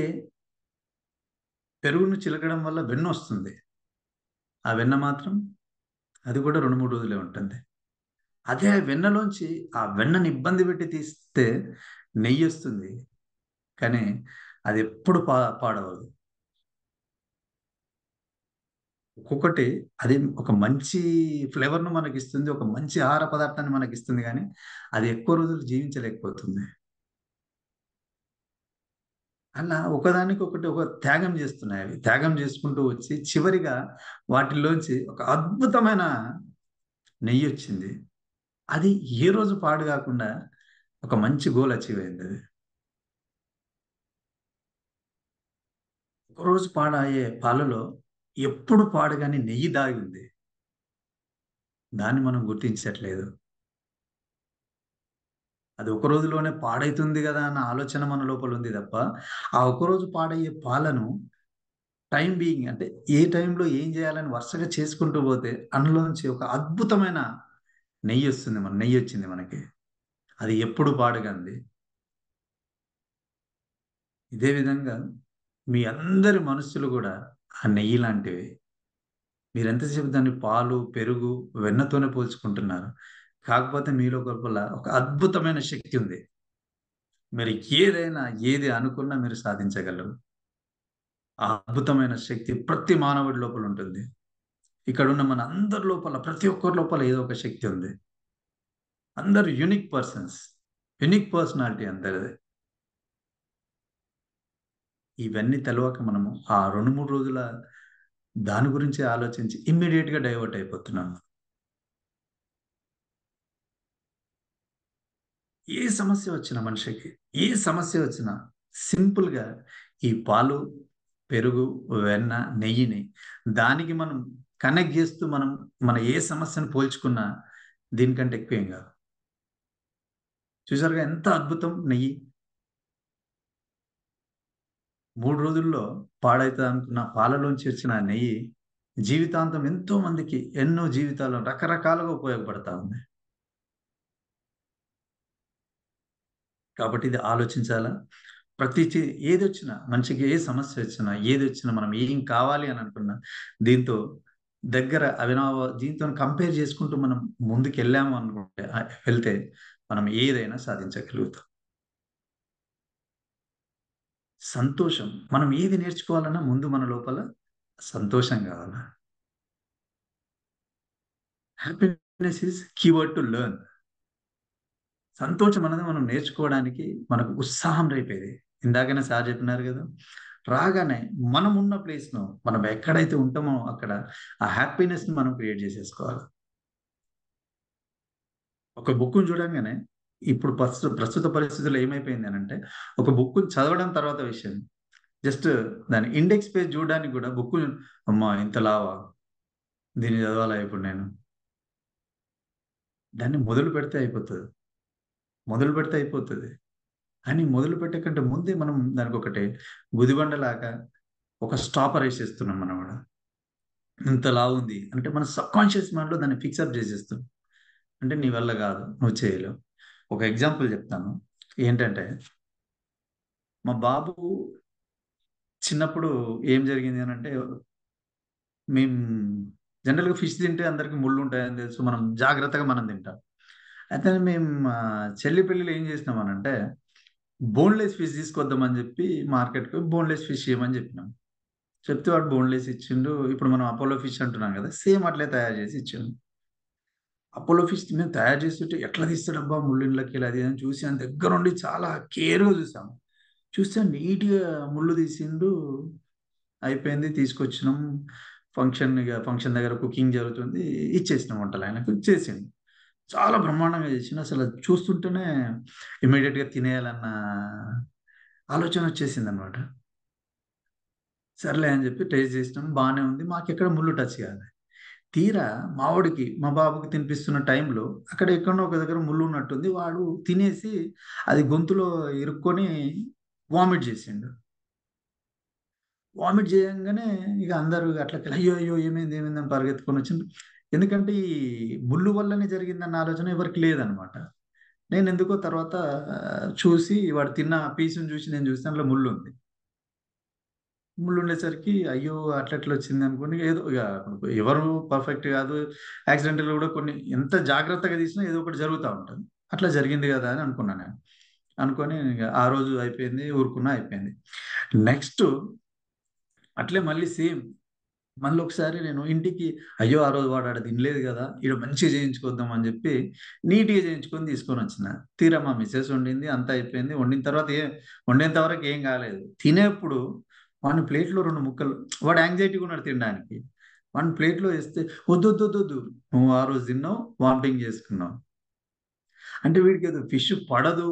పెరుగును చిలకడం వల్ల వెన్న వస్తుంది, ఆ వెన్న మాత్రం అది కూడా 2-3 రోజులే ఉంటుంది. అదే వెన్నలోంచి ఆ వెన్నని ఇబ్బంది పెట్టి తీస్తే నెయ్యి వస్తుంది, కానీ అది ఎప్పుడు పాడవదు. ఒక్కొక్కటి అది ఒక మంచి ఫ్లేవర్ను మనకి ఇస్తుంది, ఒక మంచి ఆహార పదార్థాన్ని మనకి ఇస్తుంది, కానీ అది ఎక్కువ రోజులు జీవించలేకపోతుంది. అలా ఒకదానికి ఒకటి ఒక త్యాగం చేస్తున్నాయి. అవి త్యాగం చేసుకుంటూ వచ్చి చివరిగా వాటిల్లోంచి ఒక అద్భుతమైన నెయ్యి వచ్చింది. అది ఏ రోజు పాడు కాకుండా ఒక మంచి గోల్ అచీవ్ అయింది. అది ఒకరోజు పాడయ్యే పాలలో ఎప్పుడు పాడుగాని నెయ్యి దాగి ఉంది, దాన్ని మనం గుర్తించట్లేదు. అది ఒక రోజులోనే పాడైతుంది కదా అన్న ఆలోచన మన లోపల ఉంది తప్ప, ఆ ఒకరోజు పాడయ్యే పాలను టైం బీయింగ్, అంటే ఏ టైంలో ఏం చేయాలని వరుసగా చేసుకుంటూ పోతే అందులోంచి ఒక అద్భుతమైన నెయ్యి వస్తుంది. నెయ్యి వచ్చింది మనకి, అది ఎప్పుడు పాడుగాంది. ఇదే విధంగా మీ అందరి మనస్సులు కూడా ఆ నెయ్యి లాంటివి. మీరు ఎంతసేపు దాన్ని పాలు, పెరుగు, వెన్నతోనే పోల్చుకుంటున్నారు. కాకపోతే మీలో లోపల ఒక అద్భుతమైన శక్తి ఉంది. మీరు ఏదైనా ఏది అనుకున్నా మీరు సాధించగలరు. ఆ అద్భుతమైన శక్తి ప్రతి మానవుడి లోపల ఉంటుంది. ఇక్కడ ఉన్న మన అందరి లోపల, ప్రతి ఒక్కరి లోపల ఏదో ఒక శక్తి ఉంది. అందరు యూనిక్ పర్సన్స్, యూనిక్ పర్సనాలిటీ అందరిది. ఇవన్నీ తెలవక మనము ఆ 2-3 రోజుల దాని గురించి ఆలోచించి ఇమ్మీడియట్ గా డైవర్ట్ అయిపోతున్నాము. ఏ సమస్య వచ్చినా, మనిషికి ఏ సమస్య వచ్చినా సింపుల్ గా ఈ పాలు, పెరుగు, వెన్న, నెయ్యిని దానికి మనం కనెక్ట్ చేస్తూ మనం మన ఏ సమస్యను పోల్చుకున్నా దీనికంటే ఎక్కువేం కాదు. చూసారుగా ఎంత అద్భుతం నెయ్యి. 3 రోజుల్లో పాడైతే అనుకున్న పాలలోంచి వచ్చిన ఆ నెయ్యి జీవితాంతం ఎంతో మందికి ఎన్నో జీవితాల్లో రకరకాలుగా ఉపయోగపడతా ఉంది. కాబట్టి ఇది ఆలోచించాలా. ఏదొచ్చినా మనిషికి ఏ సమస్య వచ్చినా ఏది వచ్చినా మనం ఏం కావాలి అని అనుకున్నా దీంతో దీంతో కంపేర్ చేసుకుంటూ మనం ముందుకు వెళ్ళాము అనుకుంటే వెళ్తే మనం ఏదైనా సాధించగలుగుతాం. సంతోషం, మనం ఏది నేర్చుకోవాలన్నా ముందు మన లోపల సంతోషం కావాలా. Happiness is keyword to learn. సంతోషం అనేది మనం నేర్చుకోవడానికి మనకు ఉత్సాహం రేపేది. ఇందాకనే సార్ చెప్పినారు కదా, రాగానే మనం ఉన్న ప్లేస్ను మనం ఎక్కడైతే ఉంటామో అక్కడ ఆ హ్యాపీనెస్ని మనం క్రియేట్ చేసేసుకోవాలి. ఒక బుక్ను చూడంగానే ఇప్పుడు ప్రస్తుత పరిస్థితుల్లో ఏమైపోయింది అని అంటే, ఒక బుక్ చదవడం తర్వాత విషయం, జస్ట్ దాని ఇండెక్స్ పేజ్ చూడడానికి కూడా బుక్ అమ్మా ఇంత లావా, దీన్ని చదవాలా ఇప్పుడు నేను, దాన్ని మొదలు పెడితే అయిపోతుంది అని మొదలు పెట్టే కంటే ముందే మనం దానికి ఒకటి గుదిబండలాగా ఒక స్టాపర్ వేసేస్తున్నాం. మనం కూడా ఇంత లావు ఉంది అంటే మన సబ్కాన్షియస్ మైండ్లో దాన్ని ఫిక్సప్ చేసేస్తున్నాం. అంటే నీ వల్ల కాదు, నువ్వు చేయలేవు. ఒక ఎగ్జాంపుల్ చెప్తాను. ఏంటంటే మా బాబు చిన్నప్పుడు ఏం జరిగింది అని అంటే, మేము జనరల్గా ఫిష్ తింటే అందరికి ముళ్ళు ఉంటాయని తెలుసు, మనం జాగ్రత్తగా మనం తింటాం. అయితే మేము చెల్లి పెళ్ళిలో ఏం చేసినాం అని అంటే, బోన్లెస్ ఫిష్ తీసుకొద్దామని చెప్పి మార్కెట్కి బోన్లెస్ ఫిష్ ఇవ్వమని చెప్పినాం. చెప్తే వాడు బోన్లెస్ ఇచ్చిండు. ఇప్పుడు మనం అపోలో ఫిష్ అంటున్నాం కదా, సేమ్ అట్లే తయారు చేసి ఇచ్చిండు. అపోలో ఫిష్ మేము తయారు చేస్తుంటే ఎట్లా తీస్తాడబ్బా ముళ్ళుకి అది అని చూసి ఆయన దగ్గర ఉండి చాలా కేర్గా చూసాము. చూస్తే నీట్గా ముళ్ళు తీసిండు. అయిపోయింది, తీసుకొచ్చినాం. ఫంక్షన్ దగ్గర కుకింగ్ జరుగుతుంది, ఇచ్చేసినాం. వంటలు ఆయనకు ఇచ్చేసిండు. చాలా బ్రహ్మాండంగా చేసిండు. అసలు అది చూస్తుంటేనే ఇమీడియట్గా తినేయాలన్న ఆలోచన వచ్చేసింది అనమాట. సర్లే అని చెప్పి టేస్ట్ చేసినాం, బాగానే ఉంది. మాకు ఎక్కడ ముళ్ళు టచ్ కాదు. తీరా మా బాబుకి తినిపిస్తున్న టైంలో అక్కడ ఎక్కడో ఒక దగ్గర ముళ్ళు ఉన్నట్టుంది. వాడు తినేసి అది గొంతులో ఇరుక్కొని వామిట్ చేసిండు. వామిట్ చేయగానే ఇక అందరూ అట్లా అయ్యో అయ్యో ఏమైందని పరిగెత్తుకొని వచ్చిండు. ఎందుకంటే ఈ ముళ్ళు వల్లనే జరిగిందన్న ఆలోచన ఎవరికి లేదనమాట. నేను ఎందుకో తర్వాత చూసి వాడు తిన్న పీసుని చూసి నేను చూస్తే అందులో ముళ్ళు ఉంది. ముళ్ళు ఉండేసరికి అయ్యో అట్లా వచ్చింది అనుకుని, ఏదో ఇక ఎవరు పర్ఫెక్ట్ కాదు, యాక్సిడెంటల్ కూడా కొన్ని ఎంత జాగ్రత్తగా తీసినా ఏదో ఒకటి జరుగుతూ ఉంటుంది. అట్లా జరిగింది కదా అని అనుకున్నాను నేను. అనుకొని ఆ రోజు అయిపోయింది, ఊరుకున్నా, అయిపోయింది. నెక్స్ట్ అట్లే మళ్ళీ సేమ్ మళ్ళీ ఒకసారి నేను ఇంటికి అయ్యో ఆ రోజు వాడు ఆడ తినలేదు కదా, ఇక్కడ మంచిగా చేయించుకొద్దాం అని చెప్పి నీట్గా చేయించుకొని తీసుకొని వచ్చిన. తీరా మా మిస్సెస్ వండింది, అంతా అయిపోయింది. వండేంత వరకు ఏం కాలేదు. తినేప్పుడు వాడిని ప్లేట్లో 2 ముక్కలు, వాడు యాంగ్జైటీగా ఉన్నాడు తినడానికి, వాడిని ప్లేట్లో వేస్తే వద్దు నువ్వు ఆ రోజు తిన్నావు, వామిటింగ్ చేసుకున్నావు అంటే వీడికి ఏదో ఫిష్ పడదు,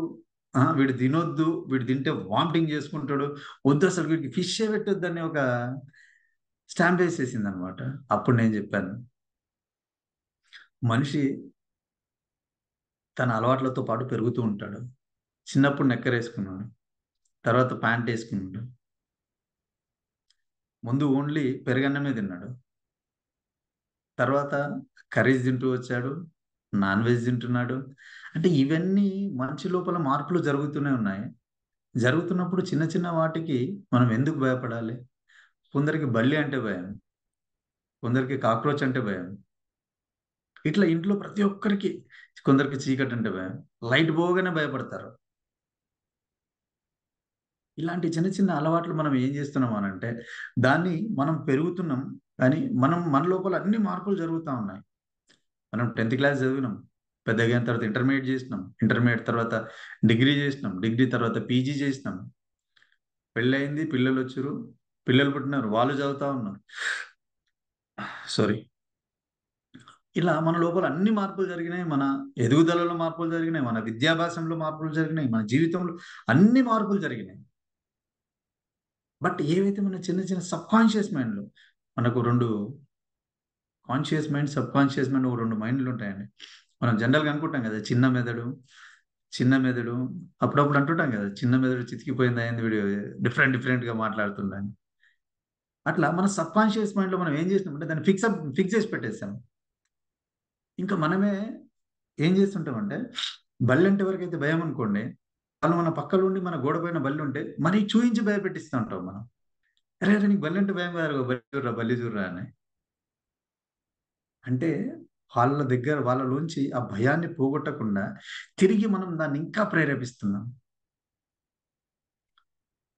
వీడు తినొద్దు, వీడు తింటే వామిటింగ్ చేసుకుంటాడు, వద్దు అసలు వీడికి ఫిషే పెట్టొద్దు అని ఒక స్టాంప్ వేసేసింది అనమాట. అప్పుడు నేను చెప్పాను, మనిషి తన అలవాట్లతో పాటు పెరుగుతూ ఉంటాడు. చిన్నప్పుడు నెక్కర్ వేసుకున్నాడు, తర్వాత ప్యాంట్ వేసుకున్నాడు, ముందు ఓన్లీ పెరుగన్నమే తిన్నాడు, తర్వాత కర్రీస్ తింటూ వచ్చాడు, నాన్ వెజ్ తింటున్నాడు. అంటే ఇవన్నీ మనిషి లోపల మార్పులు జరుగుతూనే ఉన్నాయి. జరుగుతున్నప్పుడు చిన్న చిన్న వాటికి మనం ఎందుకు భయపడాలి? కొందరికి బల్లి అంటే భయం, కొందరికి కాక్రోచ్ అంటే భయం. ఇట్లా ఇంట్లో ప్రతి ఒక్కరికి, కొందరికి చీకటి అంటే భయం, లైట్ పోగానే భయపడతారు. ఇలాంటి చిన్న చిన్న అలవాట్లు మనం ఏం చేస్తున్నాం అని అంటే, దాన్ని మనం పెరుగుతున్నాం, కానీ మన లోపల అన్ని మార్పులు జరుగుతూ ఉన్నాయి. మనం 10th క్లాస్ చదివినాం, పెద్దగా తర్వాత ఇంటర్మీడియట్ చేసినాం, ఇంటర్మీడియట్ తర్వాత డిగ్రీ చేసినాం, డిగ్రీ తర్వాత పీజీ చేసినాం, పెళ్ళయింది, పిల్లలు వచ్చారు, పిల్లలు పుట్టినారు, వాళ్ళు చదువుతా ఉన్నారు. సారీ. ఇలా మన లోపల అన్ని మార్పులు జరిగినాయి, మన ఎదుగుదలలో మార్పులు జరిగినాయి, మన విద్యాభ్యాసంలో మార్పులు జరిగినాయి, మన జీవితంలో అన్ని మార్పులు జరిగినాయి. బట్ ఏవైతే మన చిన్న చిన్న సబ్కాన్షియస్ మైండ్లో మనకు 2 కాన్షియస్ మైండ్, సబ్కాన్షియస్ మైండ్, 2 మైండ్లు ఉంటాయండి. మనం జనరల్గా అనుకుంటాం కదా, చిన్న మెదడు, చిన్న మెదడు, అప్పుడప్పుడు అంటుంటాం కదా, చిన్న మెదడు చితికిపోయింది అయింది వీడియో డిఫరెంట్ గా మాట్లాడుతుండని. అట్లా మన సబ్ కాన్షియస్ మైండ్లో మనం ఏం చేసినామంటే దాన్ని ఫిక్స్ చేసి పెట్టేస్తాం. ఇంకా మనమే ఏం చేస్తుంటామంటే, బల్లి అంటే ఎవరికైతే భయం అనుకోండి, వాళ్ళు మన పక్కన ఉండి మన గోడ పైన బల్లి ఉంటే మరీ చూయించి భయపెట్టిస్తూ ఉంటాం మనం. అరే అరే నీకు బల్లి అంటే భయం కాదు, బల్లి చూర్రా అని. అంటే వాళ్ళలోంచి ఆ భయాన్ని పోగొట్టకుండా తిరిగి మనం దాన్ని ఇంకా ప్రేరేపిస్తున్నాం.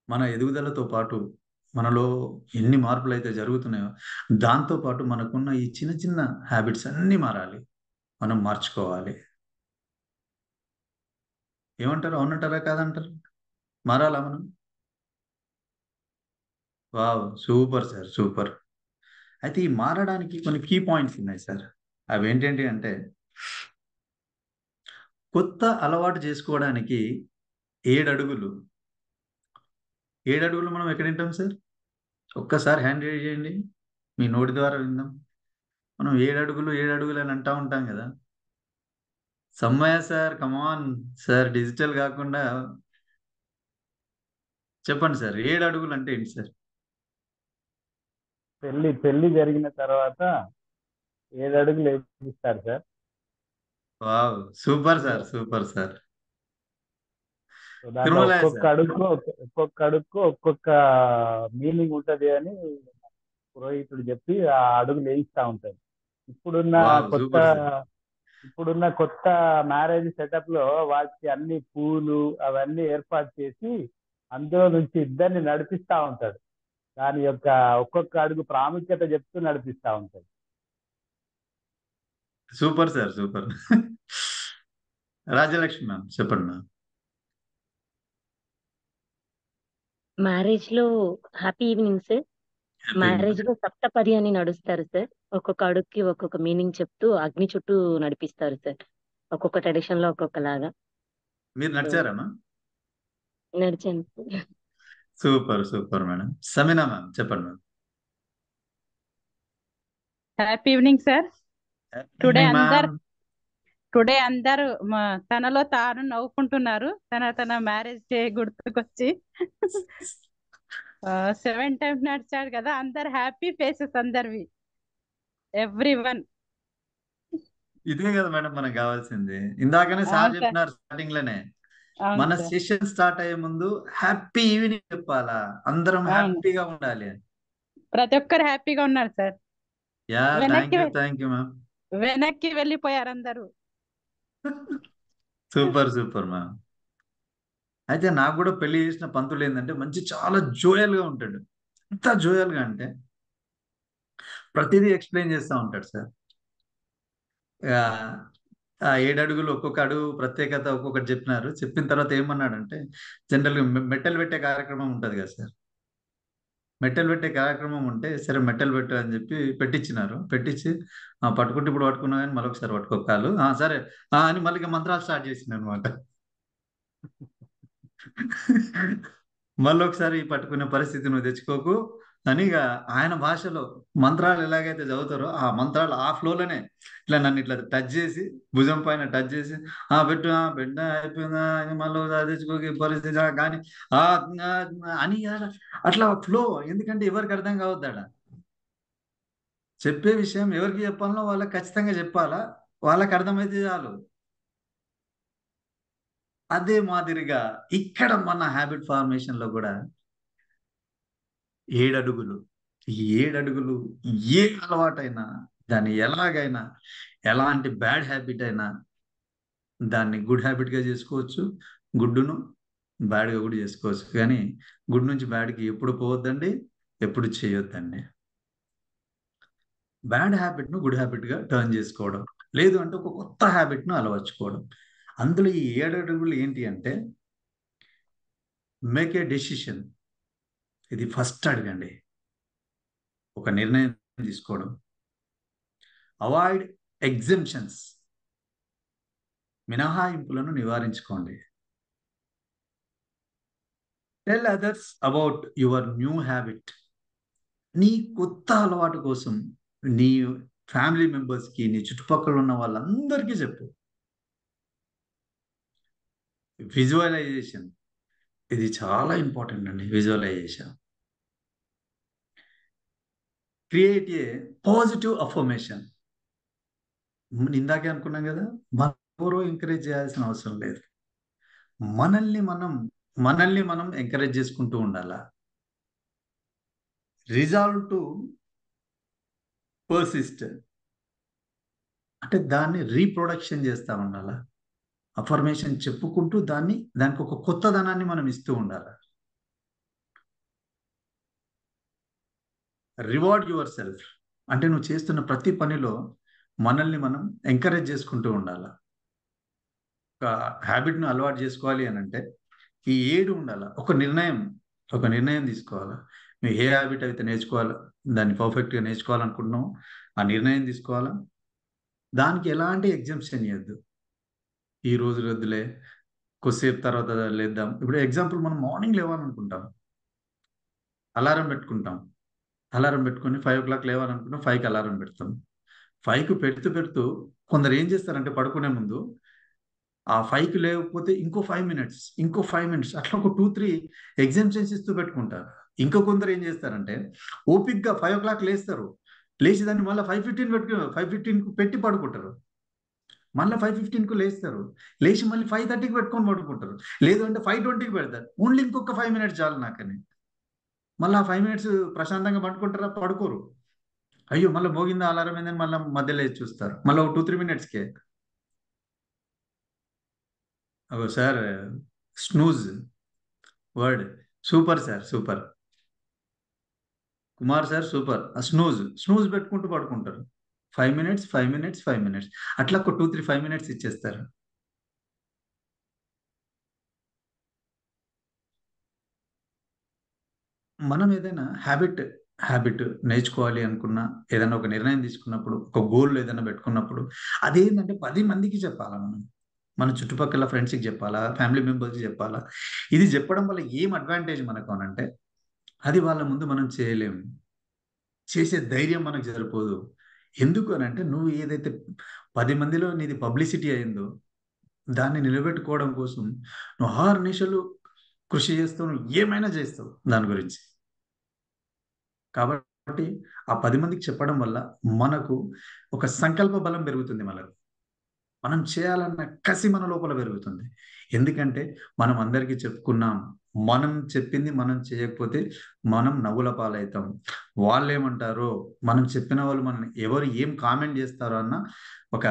మన ఎదుగుదలతో పాటు మనలో ఎన్ని మార్పులు అయితే జరుగుతున్నాయో దాంతో పాటు మనకున్న ఈ చిన్న చిన్న హ్యాబిట్స్ అన్నీ మారాలి, మనం మార్చుకోవాలి. ఏమంటారు, అవునంటారా కాదంటారు? మారాలా మనం? Wow, super sir, super. అయితే ఈ మారడానికి కొన్ని కీ పాయింట్స్ ఉన్నాయి సార్. అవి ఏంటంటే అంటే, కొత్త అలవాటు చేసుకోవడానికి 7 అడుగులు. 7 అడుగులు మనం ఎక్కడ వింటాం సార్? ఒక్కసారి హ్యాండ్ రైజ్ చేయండి, మీ నోటి ద్వారా విందాం. మనం 7 అడుగులు 7 అడుగులు అని అంటూ ఉంటాం కదా. Sammayya sir, come on sir, digital కాకుండా చెప్పండి సార్, 7 అడుగులు అంటే ఏంటి సార్? పెళ్లి జరిగిన తర్వాత 7 అడుగులు వేపిస్తారు sir. Wow, super sir, super sir. దాంట్లో తిరుమలయ్య ఒక్కొక్క సార్. అడుగుకు ఒక్కొక్క మీనింగ్ ఉంటది అని పురోహితుడు చెప్పి ఆ అడుగులు వేయిస్తా ఉంటారు. Wow, super sir. ఇప్పుడున్న కొత్త మ్యారేజ్ సెటప్ లో వాటికి అన్ని పూలు అవన్నీ ఏర్పాటు చేసి అందులో నుంచి ఇద్దరిని నడిపిస్తా ఉంటాడు. దాని యొక్క ఒక్కొక్క అడుగు ప్రాముఖ్యత చెప్తూ నడిపిస్తా ఉంటాడు. Super sir, super. Rajalakshmi ma'am చెప్పండి మ్యామ్. మ్యారేజ్ లో హ్యాపీ ఈవినింగ్ సార్. మ్యారేజ్ లో సప్తపది అని నడుస్తారు సార్. ఒక్కొక్క అడుగుకి ఒక్కొక్క మీనింగ్ చెప్తూ అగ్ని చుట్టూ నడిపిస్తారు సార్. ఒక్కొక్క ట్రెడిషన్ లో ఒక్కొక్కలాగా మీరు నడిచారమ్మా? నడిచాను sir. Super, super madam. Sameena ma'am చెప్పండి ma'am. Happy evening sir. Today evening అందరు మ్యామ్. అందరూ తనలో తాను నవ్వుకుంటున్నారు. తన మ్యారేజ్ డే గుర్తుకొచ్చి 7 టైమ్స్ నడిచాడు కదా. అందరు హ్యాపీ ఫేసెస్ అందరివి, ఎవ్రీవన్. ఇదే కదా మేడం మనకు కావాల్సింది. ఇందాకనే సార్ అవును సార్, చెప్పినారు స్టార్టింగ్ లోనే, అవును మన సార్, సెషన్ స్టార్ట్ అయ్యే ముందు హ్యాపీ ఈవినింగ్ చెప్పాలా, అందరం అవును. హ్యాపీగా ఉండాలి అని. ప్రతి ఒక్కరు హ్యాపీగా ఉన్నారు సార్. యా, వెనక్కి థ్యాంక్ యూ మ్యామ్. వెనక్కి వెళ్ళిపోయారు అందరూ. Super, super ma'am. అయితే నాకు కూడా పెళ్లి చేసిన పంతులు ఏంటంటే చాలా జోయల్ గా ఉంటాడు. ఎంత జోయల్ గా అంటే ప్రతిదీ ఎక్స్ప్లెయిన్ చేస్తూ ఉంటాడు సార్. ఆ, ఆ 7 అడుగులు ఒక్కొక్క అడుగు ప్రత్యేకత ఒక్కొక్కటి చెప్పినారు. చెప్పిన తర్వాత ఏమన్నాడంటే, జనరల్గా మెట్టెలు పెట్టే కార్యక్రమం ఉంటుంది కదా సార్. మెట్టెలు పెట్టే కార్యక్రమం ఉంటే సరే మెట్టెలు పెట్టు అని చెప్పి పెట్టించినారు. పెట్టించి పట్టుకుంటే ఇప్పుడు పట్టుకున్నా కానీ మరొకసారి పట్టుకోకాలు సరే అని మళ్ళీ మంత్రాలు స్టార్ట్ చేసింది అనమాట. మళ్ళీ ఒకసారి పట్టుకునే పరిస్థితి నువ్వు తెచ్చుకోకు అని ఆయన భాషలో మంత్రాలు ఎలాగైతే చదువుతారో ఆ మంత్రాలు ఆ ఫ్లోలోనే ఇట్లా నన్ను ఇట్లా టచ్ చేసి భుజం పైన టచ్ చేసి పెట్టు బిడ్డ అయిపోయిందా మళ్ళీ తెచ్చుకోకి పరిస్థితి కానీ అని అట్లా ఫ్లో. ఎందుకంటే ఎవరికి అర్థం కావద్దాడ, చెప్పే విషయం ఎవరికి చెప్పాలనో వాళ్ళకి ఖచ్చితంగా చెప్పాలా, వాళ్ళకి అర్థమైతే చాలు. అదే మాదిరిగా ఇక్కడ మన హ్యాబిట్ ఫార్మేషన్ లో కూడా 7 అడుగులు. ఈ 7 అడుగులు ఏ అలవాటైనా దాన్ని ఎలాగైనా, ఎలాంటి బ్యాడ్ హ్యాబిట్ అయినా దాన్ని గుడ్ హ్యాబిట్ గా చేసుకోవచ్చు, గుడ్డును బ్యాడ్ గా కూడా చేసుకోవచ్చు. కానీ గుడ్ నుంచి బ్యాడ్కి ఎప్పుడు పోవద్దండి, ఎప్పుడు చేయొద్దండి. బ్యాడ్ హ్యాబిట్ ను గుడ్ హ్యాబిట్ గా టర్న్ చేసుకోవడం, లేదు అంటే ఒక కొత్త హ్యాబిట్ ను అలవర్చుకోవడం. అందులో ఈ 7 అడుగులు ఏంటి అంటే, మేక్ ఏ డెసిషన్. ఇది ఫస్ట్ అడగండి, ఒక నిర్ణయం తీసుకోవడం. అవాయిడ్ ఎగ్జంప్షన్స్, మినహాయింపులను నివారించుకోండి. Tell others about your new habit. నీ కొత్త అలవాటు కోసం నీ ఫ్యామిలీ మెంబర్స్కి, నీ చుట్టుపక్కల ఉన్న వాళ్ళందరికీ చెప్పు. విజువలైజేషన్, ఇది చాలా ఇంపార్టెంట్ అండి. Visualisation create a positive affirmation. ఇందాకే అనుకున్నాం కదా, మనం ఎవరో ఎంకరేజ్ చేయాల్సిన అవసరం లేదు. మనల్ని మనం ఎంకరేజ్ చేసుకుంటూ ఉండాలా. రిజాల్వ్ టు పర్సిస్ట్ అంటే దాన్ని రీప్రొడక్షన్ చేస్తూ ఉండాలా. అఫర్మేషన్ చెప్పుకుంటూ దానికి ఒక కొత్తదనాన్ని మనం ఇస్తూ ఉండాలి. రివార్డ్ యువర్ సెల్ఫ్ అంటే నువ్వు చేస్తున్న ప్రతి పనిలో మనల్ని మనం ఎంకరేజ్ చేసుకుంటూ ఉండాలి. ఒక హ్యాబిట్ను అలవాటు చేసుకోవాలి అని అంటే ఈ 7 ఉండాలి. ఒక నిర్ణయం తీసుకోవాలి. నువ్వు ఏ హ్యాబిట్ అయితే నేర్చుకోవాలా, దాన్ని పర్ఫెక్ట్గా నేర్చుకోవాలనుకుంటున్నావు, ఆ నిర్ణయం తీసుకోవాలా. దానికి ఎలాంటి ఎగ్జామ్షన్ ఇవ్వద్దు. ఈ రోజు వద్దులే, కొద్దిసేపు తర్వాత లేద్దాం. ఇప్పుడు ఎగ్జాంపుల్, మనం మార్నింగ్ లేవాలనుకుంటాం, అలారం పెట్టుకొని 5 o'clock లేవాలనుకుంటాం, 5కి అలారం పెడతాం. 5కి పెడుతూ కొందరు ఏం చేస్తారంటే పడుకునే ముందు ఆ 5కి లేకపోతే ఇంకో 5 minutes అట్లా ఒక 2-3 ఎగ్జామ్షన్స్ ఇస్తూ పెట్టుకుంటారు. ఇంకా కొందరు ఏం చేస్తారంటే ఓపిక్గా 5 o'clock లేస్తారు, లేచి దాన్ని మళ్ళీ 5:15 పెట్టి పడుకుంటారు. మళ్ళీ 5:15 లేస్తారు, లేచి మళ్ళీ 5:30 పెట్టుకొని పడుకుంటారు. లేదు అంటే 5:20 పెడతారు. ఓన్లీ ఇంకొక 5 minutes చాలు నాకని. మళ్ళీ ఆ 5 minutes ప్రశాంతంగా పడుకుంటారా? పడుకోరు. అయ్యో మళ్ళీ మోగిందా అలారం ఏందని మళ్ళీ మధ్యలో లేచి చూస్తారు. మళ్ళీ ఒక 2-3 minutesకే అగో sir snooze word super sir, super Kumar sir, super. Snooze పెట్టుకుంటూ పడుకుంటారు. 5 minutes అట్లా ఒక 2-3 5 minutes ఇచ్చేస్తారు. మనం ఏదైనా హ్యాబిట్ నేర్చుకోవాలి అనుకున్నా, ఏదైనా ఒక నిర్ణయం తీసుకున్నప్పుడు, ఒక గోల్ ఏదైనా పెట్టుకున్నప్పుడు అదేంటంటే 10 మందికి చెప్పాలా. మన చుట్టుపక్కల ఫ్రెండ్స్కి చెప్పాలా, ఫ్యామిలీ మెంబర్స్కి చెప్పాలా. ఇది చెప్పడం వల్ల ఏం అడ్వాంటేజ్ మనకు అనంటే, అది వాళ్ళ ముందు మనం చేయలేము, చేసే ధైర్యం మనకు సరిపోదు. ఎందుకు అనంటే నువ్వు ఏదైతే 10 మందిలో నీది పబ్లిసిటీ అయిందో దాన్ని నిలబెట్టుకోవడం కోసం నువ్వు 6 నిమిషాలు కృషి చేస్తావు, నువ్వు ఏమైనా చేస్తావు దాని గురించి. కాబట్టి ఆ 10 మందికి చెప్పడం వల్ల మనకు ఒక సంకల్ప బలం పెరుగుతుంది. మనం చేయాలన్న కసి మన లోపల పెరుగుతుంది. ఎందుకంటే మనం అందరికీ చెప్పుకున్నాం, మనం చెప్పింది మనం చేయకపోతే మనం నవ్వుల పాలవుతాం. వాళ్ళు ఏమంటారో, మనం చెప్పిన వాళ్ళు మనం ఎవరు ఏం కామెంట్ చేస్తారో అన్న ఒక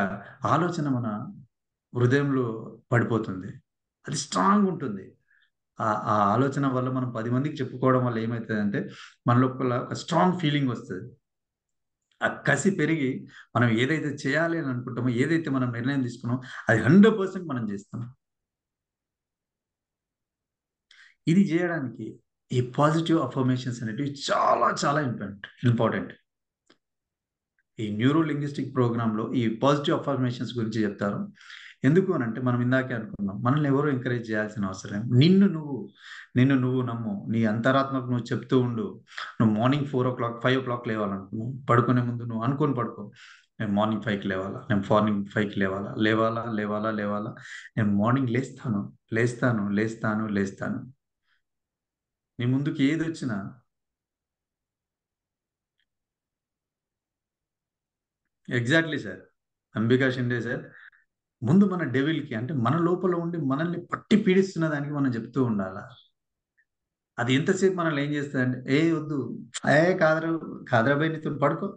ఆలోచన మన హృదయంలో పడిపోతుంది. అది స్ట్రాంగ్ ఉంటుంది. ఆ ఆలోచన వల్ల మనం 10 మందికి చెప్పుకోవడం వల్ల ఏమవుతుందంటే మన లోపల ఒక స్ట్రాంగ్ ఫీలింగ్ వస్తుంది. ఆ కసి పెరిగి మనం ఏదైతే చేయాలి అని అనుకుంటామో, ఏదైతే మనం నిర్ణయం తీసుకున్నామో అది 100% మనం చేస్తాం. ఇది చేయడానికి ఈ పాజిటివ్ అఫర్మేషన్స్ అనేటివి చాలా చాలా ఇంపార్టెంట్. ఈ న్యూరో లింగ్విస్టిక్ ప్రోగ్రాంలో ఈ పాజిటివ్ అఫర్మేషన్స్ గురించి చెప్తారు. ఎందుకు అని అంటే మనం ఇందాకే అనుకున్నాం, మనల్ని ఎవరో ఎంకరేజ్ చేయాల్సిన అవసరం. నిన్ను నువ్వు నమ్ము, నీ అంతరాత్మకు నువ్వు చెప్తూ ఉండు. నువ్వు మార్నింగ్ 4 o'clock 5 o'clock లేవాలనుకున్నావు, పడుకునే ముందు నువ్వు అనుకొని పడుకో, నేను మార్నింగ్ 5కి లేవాలా, నేను మార్నింగ్ 5కి లేవాలా, నేను మార్నింగ్ లేస్తాను. నీ ముందుకి ఏది వచ్చినా exactly sir, Ambika Shinde sir, ముందు మన డెవిల్కి అంటే మన లోపల ఉండి మనల్ని పట్టి పీడిస్తున్న దానికి మనం చెప్తూ ఉండాలా. అది ఎంతసేపు మనల్ని ఏం చేస్తుందంటే, ఏ వద్దు, కాదరాబాయ్ నీతో పడుకో,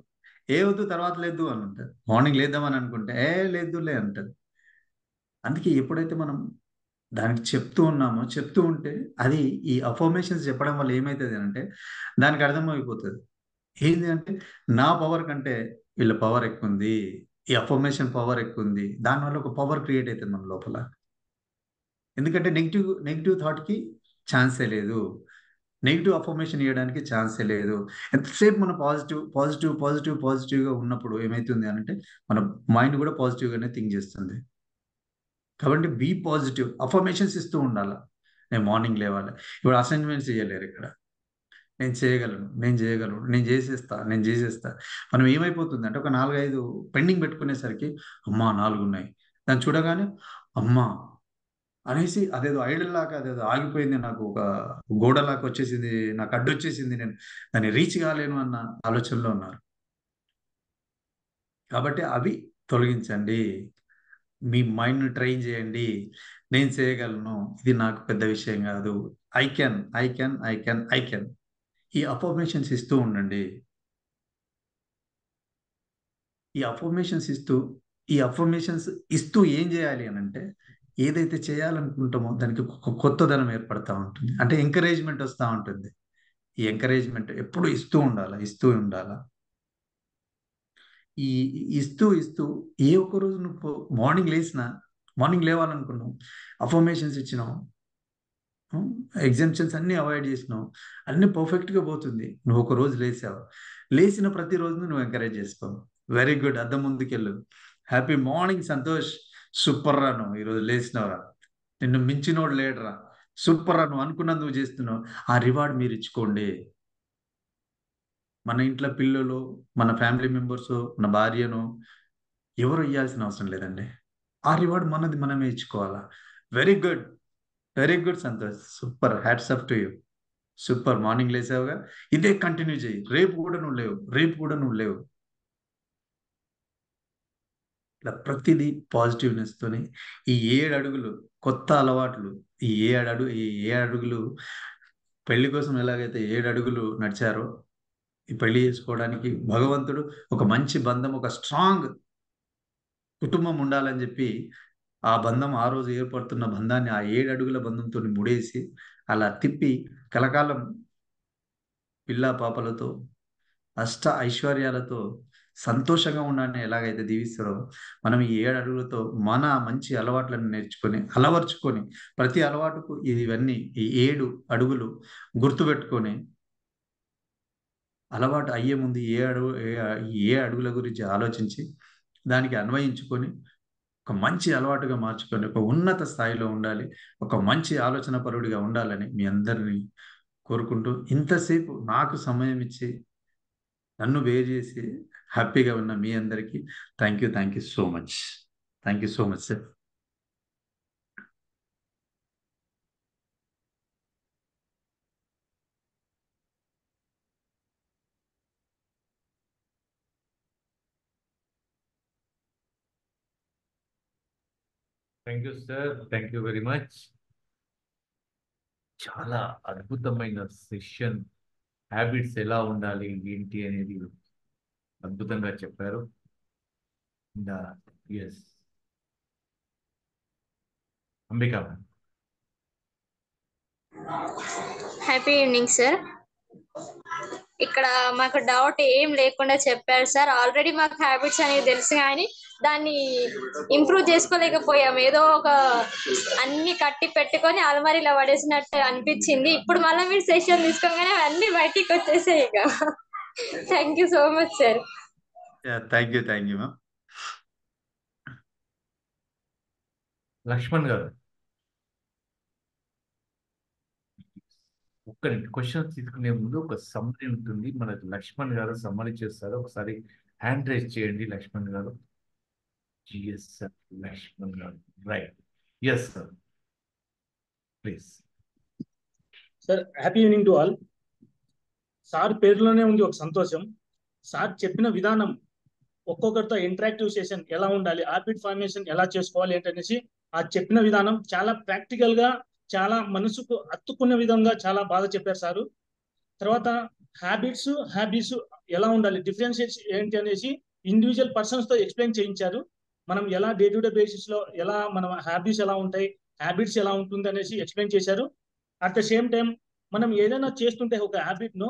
ఏ వద్దు తర్వాత లేదు అని ఉంటుంది. మార్నింగ్ లేద్దామని అనుకుంటే లేదులే అంటది. అందుకే ఎప్పుడైతే మనం దానికి చెప్తూ ఉంటే అది ఈ అఫర్మేషన్స్ చెప్పడం వల్ల ఏమవుతుంది అంటే దానికి అర్థమైపోతుంది ఏంటి అంటే నా పవర్ కంటే వీళ్ళ పవర్ ఎక్కువ ఉంది, ఈ అఫర్మేషన్ పవర్ ఎక్కువ ఉంది. దానివల్ల ఒక పవర్ క్రియేట్ అవుతుంది మన లోపల. ఎందుకంటే నెగిటివ్ థాట్కి ఛాన్సే లేదు, నెగిటివ్ అఫర్మేషన్ ఇవ్వడానికి ఛాన్సే లేదు. ఎంతసేపు మనం పాజిటివ్గా ఉన్నప్పుడు ఏమవుతుంది అంటే మన మైండ్ కూడా పాజిటివ్గానే థింక్ చేస్తుంది. కాబట్టి బీ పాజిటివ్, అఫర్మేషన్స్ ఇస్తూ ఉండాలి. నేను మార్నింగ్ లేవాలి, ఇప్పుడు అసైన్మెంట్స్ చేయలేరు ఇక్కడ, నేను చేయగలను, నేను చేసేస్తా. మనం ఏమైపోతుంది అంటే ఒక 4-5 పెండింగ్ పెట్టుకునేసరికి అమ్మా 4 ఉన్నాయి, దాన్ని చూడగానే అమ్మా అనేసి అదేదో ఐడల్ లాగా అదేదో ఆగిపోయింది, నాకు ఒక గోడలాగా వచ్చేసింది, నాకు అడ్డు వచ్చేసింది, నేను దాన్ని రీచ్ కాలేను అన్న ఆలోచనలో ఉన్నారు. కాబట్టి అవి తొలగించండి, మీ మైండ్ని ట్రైన్ చేయండి. నేను చేయగలను, ఇది నాకు పెద్ద విషయం కాదు, I can I can I can I can. ఈ అఫర్మేషన్స్ ఇస్తూ ఉండండి. ఈ అఫర్మేషన్స్ ఇస్తూ ఏం చేయాలి అని అంటే, ఏదైతే చేయాలనుకుంటామో దానికి ఒక కొత్తదనం ఏర్పడతా ఉంటుంది, అంటే ఎంకరేజ్మెంట్ వస్తూ ఉంటుంది. ఈ ఎంకరేజ్మెంట్ ఎప్పుడు ఇస్తూ ఉండాలా. ఈ ఇస్తూ ఏ ఒక్క రోజు నువ్వు మార్నింగ్ లేవాలనుకున్నావు, అఫర్మేషన్స్ ఇచ్చినావు, ఎగ్జామ్షన్స్ అన్ని అవాయిడ్ చేసినావు, అన్ని పర్ఫెక్ట్గా పోతుంది. నువ్వు ఒక రోజు లేచిన ప్రతి రోజును నువ్వు ఎంకరేజ్ చేసుకో. వెరీ గుడ్, అద్దం ముందుకెళ్ళు, హ్యాపీ మార్నింగ్ సంతోష్, సూపర్ రా, నువ్వు ఈరోజు లేచినవరా, నిన్ను మించినోడు లేడరా, సూపర్ రా, నువ్వు అనుకున్నది నువ్వు చేస్తున్నావు. ఆ రివార్డ్ మీరు ఇచ్చుకోండి. మన ఇంట్లో పిల్లలు, మన ఫ్యామిలీ మెంబర్స్, మన భార్యను ఎవరు ఇవ్వాల్సిన అవసరం లేదండి. ఆ రివార్డ్ మనది మనమే ఇచ్చుకోవాలా. Very good Santosh, super, hats off to you, super. Morning లేసావుగా, ఇదే కంటిన్యూ చేయి, రేపు కూడా నువ్వు లేవు. ఇలా ప్రతిదీ పాజిటివ్నెస్ తోని ఈ 7 అడుగులు కొత్త అలవాట్లు, ఈ 7 అడుగులు పెళ్లి కోసం ఎలాగైతే 7 అడుగులు నడిచారో, ఈ పెళ్లి చేసుకోవడానికి భగవంతుడు ఒక మంచి బంధం, ఒక స్ట్రాంగ్ కుటుంబం ఉండాలని చెప్పి ఆ బంధం, ఆ రోజు ఏర్పడుతున్న బంధాన్ని ఆ 7 అడుగుల బంధంతో ముడేసి అలా తిప్పి కలకాలం పిల్లా పాపలతో అష్ట ఐశ్వర్యాలతో సంతోషంగా ఉండాలని ఎలాగైతే దీవిస్తారో, మనం ఈ 7 అడుగులతో మన మంచి అలవాట్లను అలవర్చుకొని ప్రతి అలవాటుకు ఇవన్నీ ఈ 7 అడుగులు గుర్తుపెట్టుకొని అలవాటు అయ్యే ముందు ఏ అడుగుల గురించి ఆలోచించి దానికి అన్వయించుకొని ఒక మంచి అలవాటుగా మార్చుకొని ఒక ఉన్నత స్థాయిలో ఉండాలి, ఒక మంచి ఆలోచన పరుడిగా ఉండాలని మీ అందరినీ కోరుకుంటూ, ఇంతసేపు నాకు సమయం ఇచ్చి నన్ను బేర్ చేసి హ్యాపీగా ఉన్న మీ అందరికీ thank you so much sir. Thank you sir, thank you very much. చాలా అద్భుతమైన సెషన్. హ్యాబిట్స్ ఎలా ఉండాలి ఏంటి అనేది అద్భుతంగా చెప్పారు. Yes Ambika, happy evening sir. ఇక్కడ మాకు డౌట్ ఏం లేకుండా చెప్పారు సార్. ఆల్రెడీ మాకు హ్యాబిట్స్ అనేవి తెలుసు, కానీ దాన్ని ఇంప్రూవ్ చేసుకోలేకపోయాం. ఏదో ఒక అన్ని కట్టి పెట్టుకొని అలమారీలో పడేసినట్టు అనిపించింది. ఇప్పుడు మళ్ళీ మీరు సెషన్ తీసుకోగానే అన్ని బయటికి వచ్చేసాయి ఇక. Thank you so much sir. Thank you ma'am. Lakshman గారు, ఒక్క క్వశ్చన్ తీసుకునే ముందు ఒక సమ్మరీ ఉంటుంది, మనకు లక్ష్మణ్ గారు సమ్మరీ చేస్తారు. ఒకసారి హ్యాండ్ రైజ్ చేయండి లక్ష్మణ్ గారు. జిఎస్ సార్, లక్ష్మణ్ గారు, right. Yes sir, please. Sir happy evening to all. Sir పేరులోనే ఉంది ఒక సంతోషం. సార్ చెప్పిన విధానం, ఒక్కొక్కరితో ఇంటరాక్టివ్ సెషన్ ఎలా ఉండాలి, హ్యాబిట్ ఫార్మేషన్ ఎలా చేసుకోవాలి ఏంటనేసి ఆ చెప్పిన విధానం చాలా ప్రాక్టికల్ గా, చాలా మనసుకు హత్తుకునే విధంగా చాలా బాగా చెప్పారు సారు. తర్వాత హ్యాబిట్స్ ఎలా ఉండాలి, డిఫరెన్షియేట్స్ ఏంటి అనేసి ఇండివిజువల్ పర్సన్స్ తో ఎక్స్ప్లెయిన్ చేయించారు. మనం ఎలా డే టు డే బేసిస్ లో ఎలా మనం హ్యాబిట్స్ ఎలా ఉంటాయి, హ్యాబిట్స్ ఎలా ఉంటుంది అనేసి ఎక్స్ప్లెయిన్ చేశారు. అట్ ద సేమ్ టైం మనం ఏదైనా చేస్తుంటే ఒక హ్యాబిట్ ను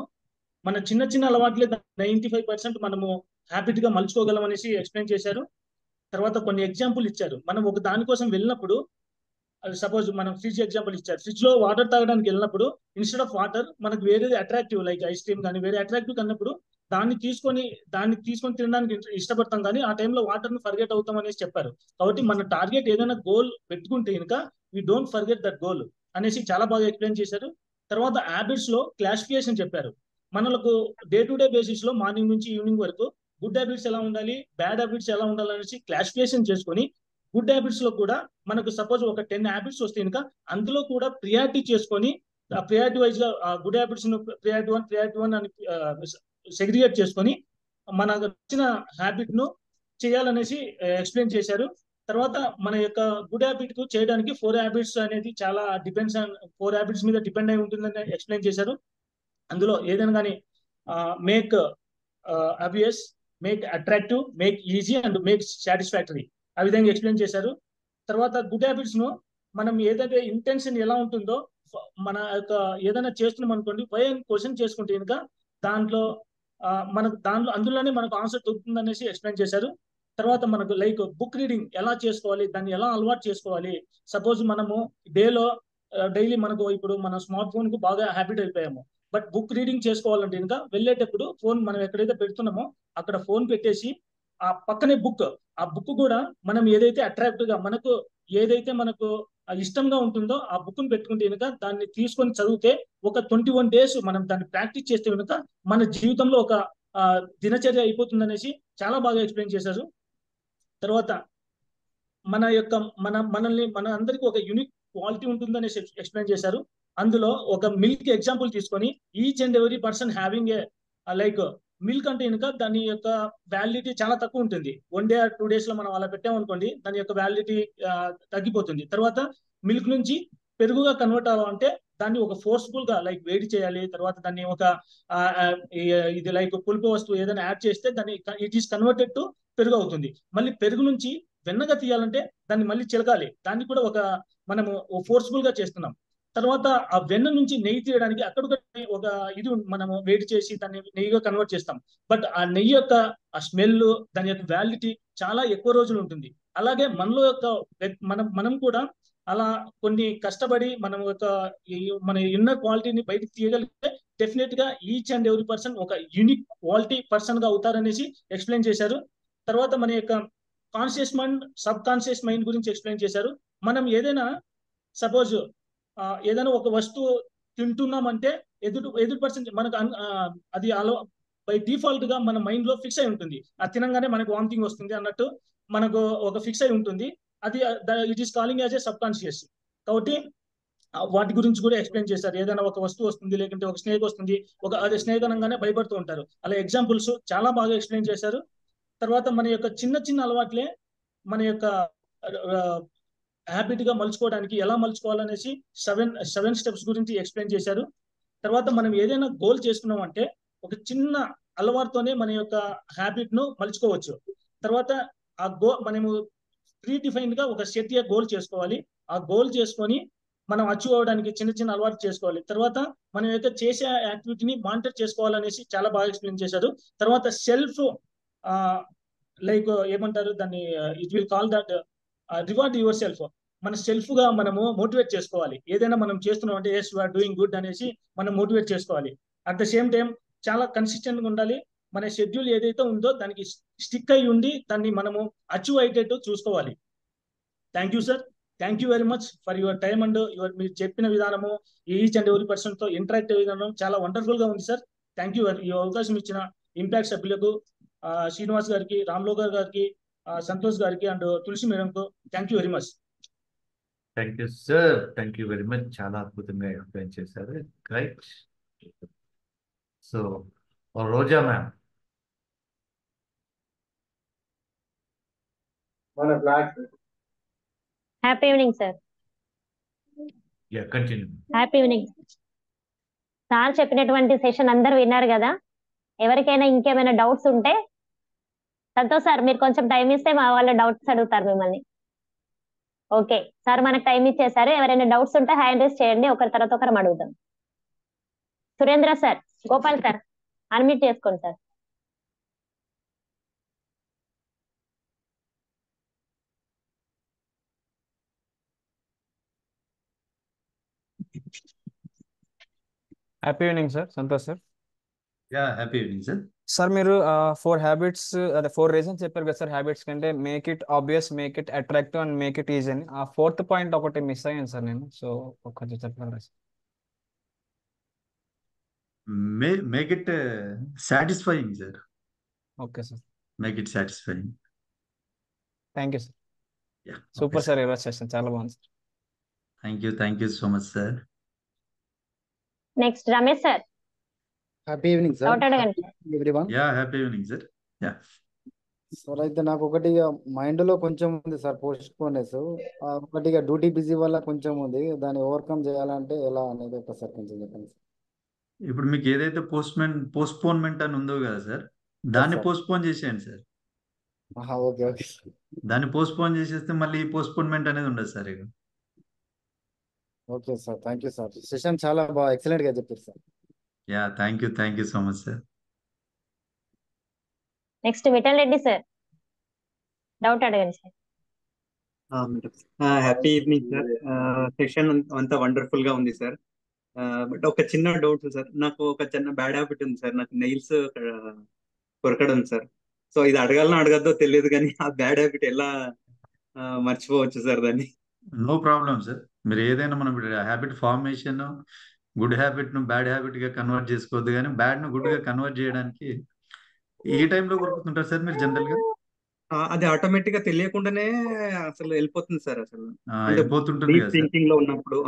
మన చిన్న అలవాట్లే 95% మనము హ్యాబిట్ గా మలుచుకోగలం అనేసి ఎక్స్ప్లెయిన్ చేశారు. తర్వాత కొన్ని ఎగ్జాంపుల్ ఇచ్చారు. మనం ఒక దానికోసం వెళ్ళినప్పుడు, సపోజ్ మనం ఫ్రిడ్జ్ ఎగ్జాంపుల్ ఇచ్చారు. ఫ్రిడ్జ్ లో వాటర్ తాగడానికి వెళ్ళినప్పుడు ఇన్స్టెడ్ ఆఫ్ వాటర్ మనకు వేరేది అట్రాక్టివ్, లైక్ ఐస్ క్రీమ్ కానీ వేరే అట్రాక్టివ్ కన్నప్పుడు దాన్ని తీసుకొని తినడానికి ఇష్టపడతాం, కానీ ఆ టైంలో వాటర్ ను ఫర్గెట్ అవుతాం అనేసి చెప్పారు. కాబట్టి మన టార్గెట్ ఏదైనా గోల్ పెట్టుకుంటే కనుక we don't forget that goal అనేసి చాలా బాగా ఎక్స్ప్లెయిన్ చేశారు. తర్వాత హ్యాబిట్స్ లో క్లాసిఫికేషన్ చెప్పారు. మనకు డే టు డే బేసిస్ లో మార్నింగ్ నుంచి ఈవినింగ్ వరకు గుడ్ హ్యాబిట్స్ ఎలా ఉండాలి, బ్యాడ్ హ్యాబిట్స్ ఎలా ఉండాలి అనేసి క్లాసిఫికేషన్ చేసుకొని గుడ్ హ్యాబిట్స్ లో కూడా మనకు సపోజ్ ఒక 10 హ్యాబిట్స్ వస్తే కనుక అందులో కూడా ప్రియారిటీ చేసుకొని ప్రియారిటీ వైజ్ గా గుడ్ హ్యాబిట్స్ ప్రియారిటీ వన్ అని సెగ్రిగేట్ చేసుకొని మనకు వచ్చిన హ్యాబిట్ ను చేయాలనేసి ఎక్స్ప్లెయిన్ చేశారు. తర్వాత మన యొక్క గుడ్ హ్యాబిట్ కు చేయడానికి 4 హ్యాబిట్స్ అనేది చాలా డిపెండ్స్ ఆన్ 4 హ్యాబిట్స్ మీద డిపెండ్ అయి ఉంటుందని ఎక్స్ప్లెయిన్ చేశారు. అందులో ఏదైనా కానీ make obvious, make attractive, make easy and make satisfactory ఆ విధంగా ఎక్స్ప్లెయిన్ చేశారు. తర్వాత గుడ్ హ్యాబిట్స్ ను మనం ఏదైతే ఇంటెన్షన్ ఎలా ఉంటుందో మన యొక్క ఏదైనా చేస్తున్నాం అనుకోండి, వై అని క్వశ్చన్ చేసుకుంటే కనుక దాంట్లో మనకు అందులోనే మనకు ఆన్సర్ దొరుకుతుంది అనేసి ఎక్స్ప్లెయిన్ చేశారు. తర్వాత మనకు లైక్ బుక్ రీడింగ్ ఎలా చేసుకోవాలి, దాన్ని ఎలా అలవాటు చేసుకోవాలి. సపోజ్ మనము డైలీ మనకు ఇప్పుడు మన స్మార్ట్ ఫోన్ కు బాగా హ్యాబిట్ అయిపోయాము. బట్ బుక్ రీడింగ్ చేసుకోవాలంటే ఇంకా వెళ్ళేటప్పుడు ఫోన్ మనం ఎక్కడైతే పెడుతున్నామో అక్కడ ఫోన్ పెట్టేసి ఆ పక్కనే ఆ బుక్ కూడా మనం ఏదైతే అట్రాక్టివ్ గా మనకు ఏదైతే మనకు ఇష్టంగా ఉంటుందో ఆ బుక్ ను పెట్టుకుంటే కనుక దాన్ని తీసుకొని చదివితే ఒక 21 days మనం దాన్ని ప్రాక్టీస్ చేస్తే కనుక మన జీవితంలో ఒక దినచర్య అయిపోతుంది అనేసి చాలా బాగా ఎక్స్ప్లెయిన్ చేశారు. తర్వాత మన అందరికి ఒక యూనిక్ క్వాలిటీ ఉంటుందనేసి ఎక్స్ప్లెయిన్ చేశారు. అందులో ఒక మిల్క్ ఎగ్జాంపుల్ తీసుకొని each and every person having a like milk అంటే కనుక దాని యొక్క వ్యాలిడిటీ చాలా తక్కువ ఉంటుంది. 1 day or 2 days లో మనం అలా పెట్టామనుకోండి దాని యొక్క వ్యాలిడిటీ తగ్గిపోతుంది. తర్వాత మిల్క్ నుంచి పెరుగుగా కన్వర్ట్ అవ్వాలంటే దాన్ని ఒక ఫోర్స్ఫుల్ గా లైక్ వేడి చేయాలి. తర్వాత దాన్ని ఒక ఇది లైక్ పులుపు వస్తువు ఏదైనా యాడ్ చేస్తే దాన్ని ఇట్ ఈస్ కన్వర్టెడ్ టు పెరుగు అవుతుంది. మళ్ళీ పెరుగు నుంచి వెన్నగా తీయాలంటే దాన్ని మళ్ళీ చిలకాలి. దాన్ని కూడా మనము ఫోర్స్ఫుల్ గా చేస్తున్నాం. తర్వాత ఆ వెన్న నుంచి నెయ్యి తీయడానికి అక్కడ ఒక ఇది మనము వేడి చేసి దాన్ని నెయ్యిగా కన్వర్ట్ చేస్తాం. బట్ ఆ నెయ్యి యొక్క ఆ స్మెల్, దాని యొక్క వ్యాలిడిటీ చాలా ఎక్కువ రోజులు ఉంటుంది. అలాగే మనలో యొక్క మనం కూడా అలా కొన్ని కష్టపడి మనం మన ఇన్నర్ క్వాలిటీని బయటకు తీయగలిగితే డెఫినెట్ గా ఈచ్ అండ్ ఎవ్రీ పర్సన్ ఒక యూనిక్ క్వాలిటీ పర్సన్ గా అవుతారనేసి ఎక్స్ప్లెయిన్ చేశారు. తర్వాత మన యొక్క conscious mind, sub conscious mind గురించి ఎక్స్ప్లెయిన్ చేశారు. మనం ఏదైనా సపోజ్ ఏదైనా ఒక వస్తువు తింటున్నామంటే ఎదుటి పర్సన్ మనకు అది బై డిఫాల్ట్ గా మన మైండ్ లో ఫిక్స్ అయి ఉంటుంది. అది తినంగానే మనకు వామిటింగ్ వస్తుంది అన్నట్టు మనకు ఒక ఫిక్స్ అయి ఉంటుంది. అది it is calling as a sub conscious. కాబట్టి వాటి గురించి కూడా ఎక్స్ప్లెయిన్ చేశారు. ఏదైనా ఒక వస్తువు వస్తుంది, లేకుంటే ఒక స్నేక్ వస్తుంది, అది స్నేక్ అనగానే భయపడుతూ ఉంటారు. అలా ఎగ్జాంపుల్స్ చాలా బాగా ఎక్స్ప్లెయిన్ చేశారు. తర్వాత మన యొక్క చిన్న చిన్న అలవాట్లే మన యొక్క హ్యాబిట్ గా మలుచుకోవడానికి ఎలా మలుచుకోవాలనేసి 7 steps గురించి ఎక్స్ప్లెయిన్ చేశారు. తర్వాత మనం ఏదైనా గోల్ చేసుకున్నాం అంటే ఒక చిన్న అలవాటుతోనే మన యొక్క హ్యాబిట్ ను మలుచుకోవచ్చు. తర్వాత మనము ప్రీడిఫైన్డ్ గా ఒక సెట్ గోల్ చేసుకోవాలి. ఆ గోల్ చేసుకొని మనం అచీవ్ అవ్వడానికి చిన్న చిన్న అలవాటు చేసుకోవాలి. తర్వాత మనం యొక్క చేసే యాక్టివిటీని మానిటర్ చేసుకోవాలనేసి చాలా బాగా ఎక్స్ప్లెయిన్ చేశారు. తర్వాత సెల్ఫ్ లైక్ ఏమంటారు దాన్ని, it will call that reward your self. మన సెల్ఫ్ గా మనము మోటివేట్ చేసుకోవాలి. ఏదైనా మనం చేస్తున్నాం అంటే yes you are doing good అనేసి మనం మోటివేట్ చేసుకోవాలి. అట్ ద సేమ్ టైం చాలా కన్సిస్టెంట్ గా ఉండాలి. మన షెడ్యూల్ ఏదైతే ఉందో దానికి స్టిక్ అయి ఉండి దాన్ని మనము అచీవ్ అయ్యేటట్టు చూసుకోవాలి. Thank you sir. Thank you very much for your time and మీరు చెప్పిన విధానము, ఈచ్ అండ్ ఎవరీ పర్సన్ తో ఇంటరాక్ట్ విధానం చాలా వండర్ఫుల్ గా ఉంది సార్. Thank you. ఈ అవకాశం ఇచ్చిన ఇంపాక్ట్ సభ్యులకు శ్రీనివాస్ గారికి, రామ్లోక్ గారికి, సంతోష్ గారికి అండ్ తులసి మేడంకు thank you very much. Thank you sir. Thank you very much. చాలా అద్భుతంగా ఎక్స్ప్లెయిన్ చేశారు. Right. So Roja ma'am. Happy evening sir. Continue. Happy evening. Sir చెప్పినటువంటి సెషన్ అందరూ విన్నారు కదా. ఎవరికైనా ఇంకేమైనా డౌట్స్ ఉంటే సంతోష్ సార్ మీరు కొంచెం టైం ఇస్తే మా వాళ్ళ డౌట్స్ అడుగుతారు మిమ్మల్ని. ఓకే సార్, మనకు టైం ఇచ్చేసారు. ఎవరైనా డౌట్స్ ఉంటే హ్యాండ్ రైజ్ చేయండి, ఒకరి తర్వాత ఒకరం అడుగుదాం. Surendra sir, Gopal sir unmute చేసుకోండి sir. Happy evening sir. Santosh sir. Happy evening sir. Sir మీరు 4 హ్యాబిట్స్ అదే 4 రీజన్స్ చెప్పారు కదా సార్ హ్యాబిట్స్ కంటే. Make it obvious, make it attractive and make it easy అని. ఆ 4th పాయింట్ ఒకటి మిస్ అయ్యాను సార్ నేను. సో కొంచెం చెప్పగలరా sir? Make it satisfying sir. Okay sir. Make it satisfying. Thank you sir. Okay super sir. Sir ఈరోజు session చాలా బాగుంది sir. Thank you so much sir. Next Ramesh sir, happy evening sir. Doubt అడగండి. Everyone happy evening sir. Sir, అయితే నాకు ఒకటి mind లో కొంచెం ఉంది సార్ పోస్ట్ పోనెస్. ఒకటి డ్యూటీ బిజీ వల్ల కొంచెం ఉంది, దాన్ని ఓవర్కమ్ చేయాలంటే ఎలా అనేది ఒకసారి కొంచెం చెప్పండి సార్. ఇప్పుడు మీకు ఏదైతే పోస్ట్పోన్మెంట్ అని ఉందో కదా సార్, దాన్ని సార్. పోస్ట్పోన్ చేసేయండి సార్. Okay okay sir. దాన్ని పోస్ట్పోన్ చేసేస్తే మళ్ళీ పోస్ట్పోన్మెంట్ అనేది ఉండదు సార్ ఇక. Okay sir, thank you sir. Session చాలా బాగా ఎక్సలెంట్ గా చెప్పారు sir. Thank you so much sir. Next Vittal Reddy sir, doubt అడగండి sir. Madam, happy evening sir. Session అంతా వండర్ఫుల్ గా ఉంది సార్. బట్ ఒక చిన్న డౌట్ సార్, నాకు ఒక చిన్న బ్యాడ్ హ్యాబిట్ ఉంది సార్, నాకు నెయిల్స్ కొరకడం సార్. సో ఇది అడగాలనో అడగద్దో తెలియదు, కానీ ఆ బ్యాడ్ హ్యాబిట్ ఎలా మర్చిపోవచ్చు సార్ దాన్ని? No problem sir. మీరు ఏదైనా మనం హ్యాబిట్ ఫార్మేషన్ గుడ్ హ్యాబిట్ ను బ్యాడ్ హ్యాబిట్ గా కన్వర్ట్ చేసుకోవద్దు, కానీ బ్యాడ్ ను గుడ్ గా కన్వర్ట్ చేయడానికి ఏ టైంలో కొరుకుతుంటారు సార్ మీరు జనరల్ గా? అది ఆటోమేటిక్ గా తెలియకుండానే అసలు వెళ్ళిపోతుంది సార్. అసలు అంటే వెళ్ళిపోతుంటుంది డీప్ కదా సార్. థింకింగ్ లో ఉన్నప్పుడు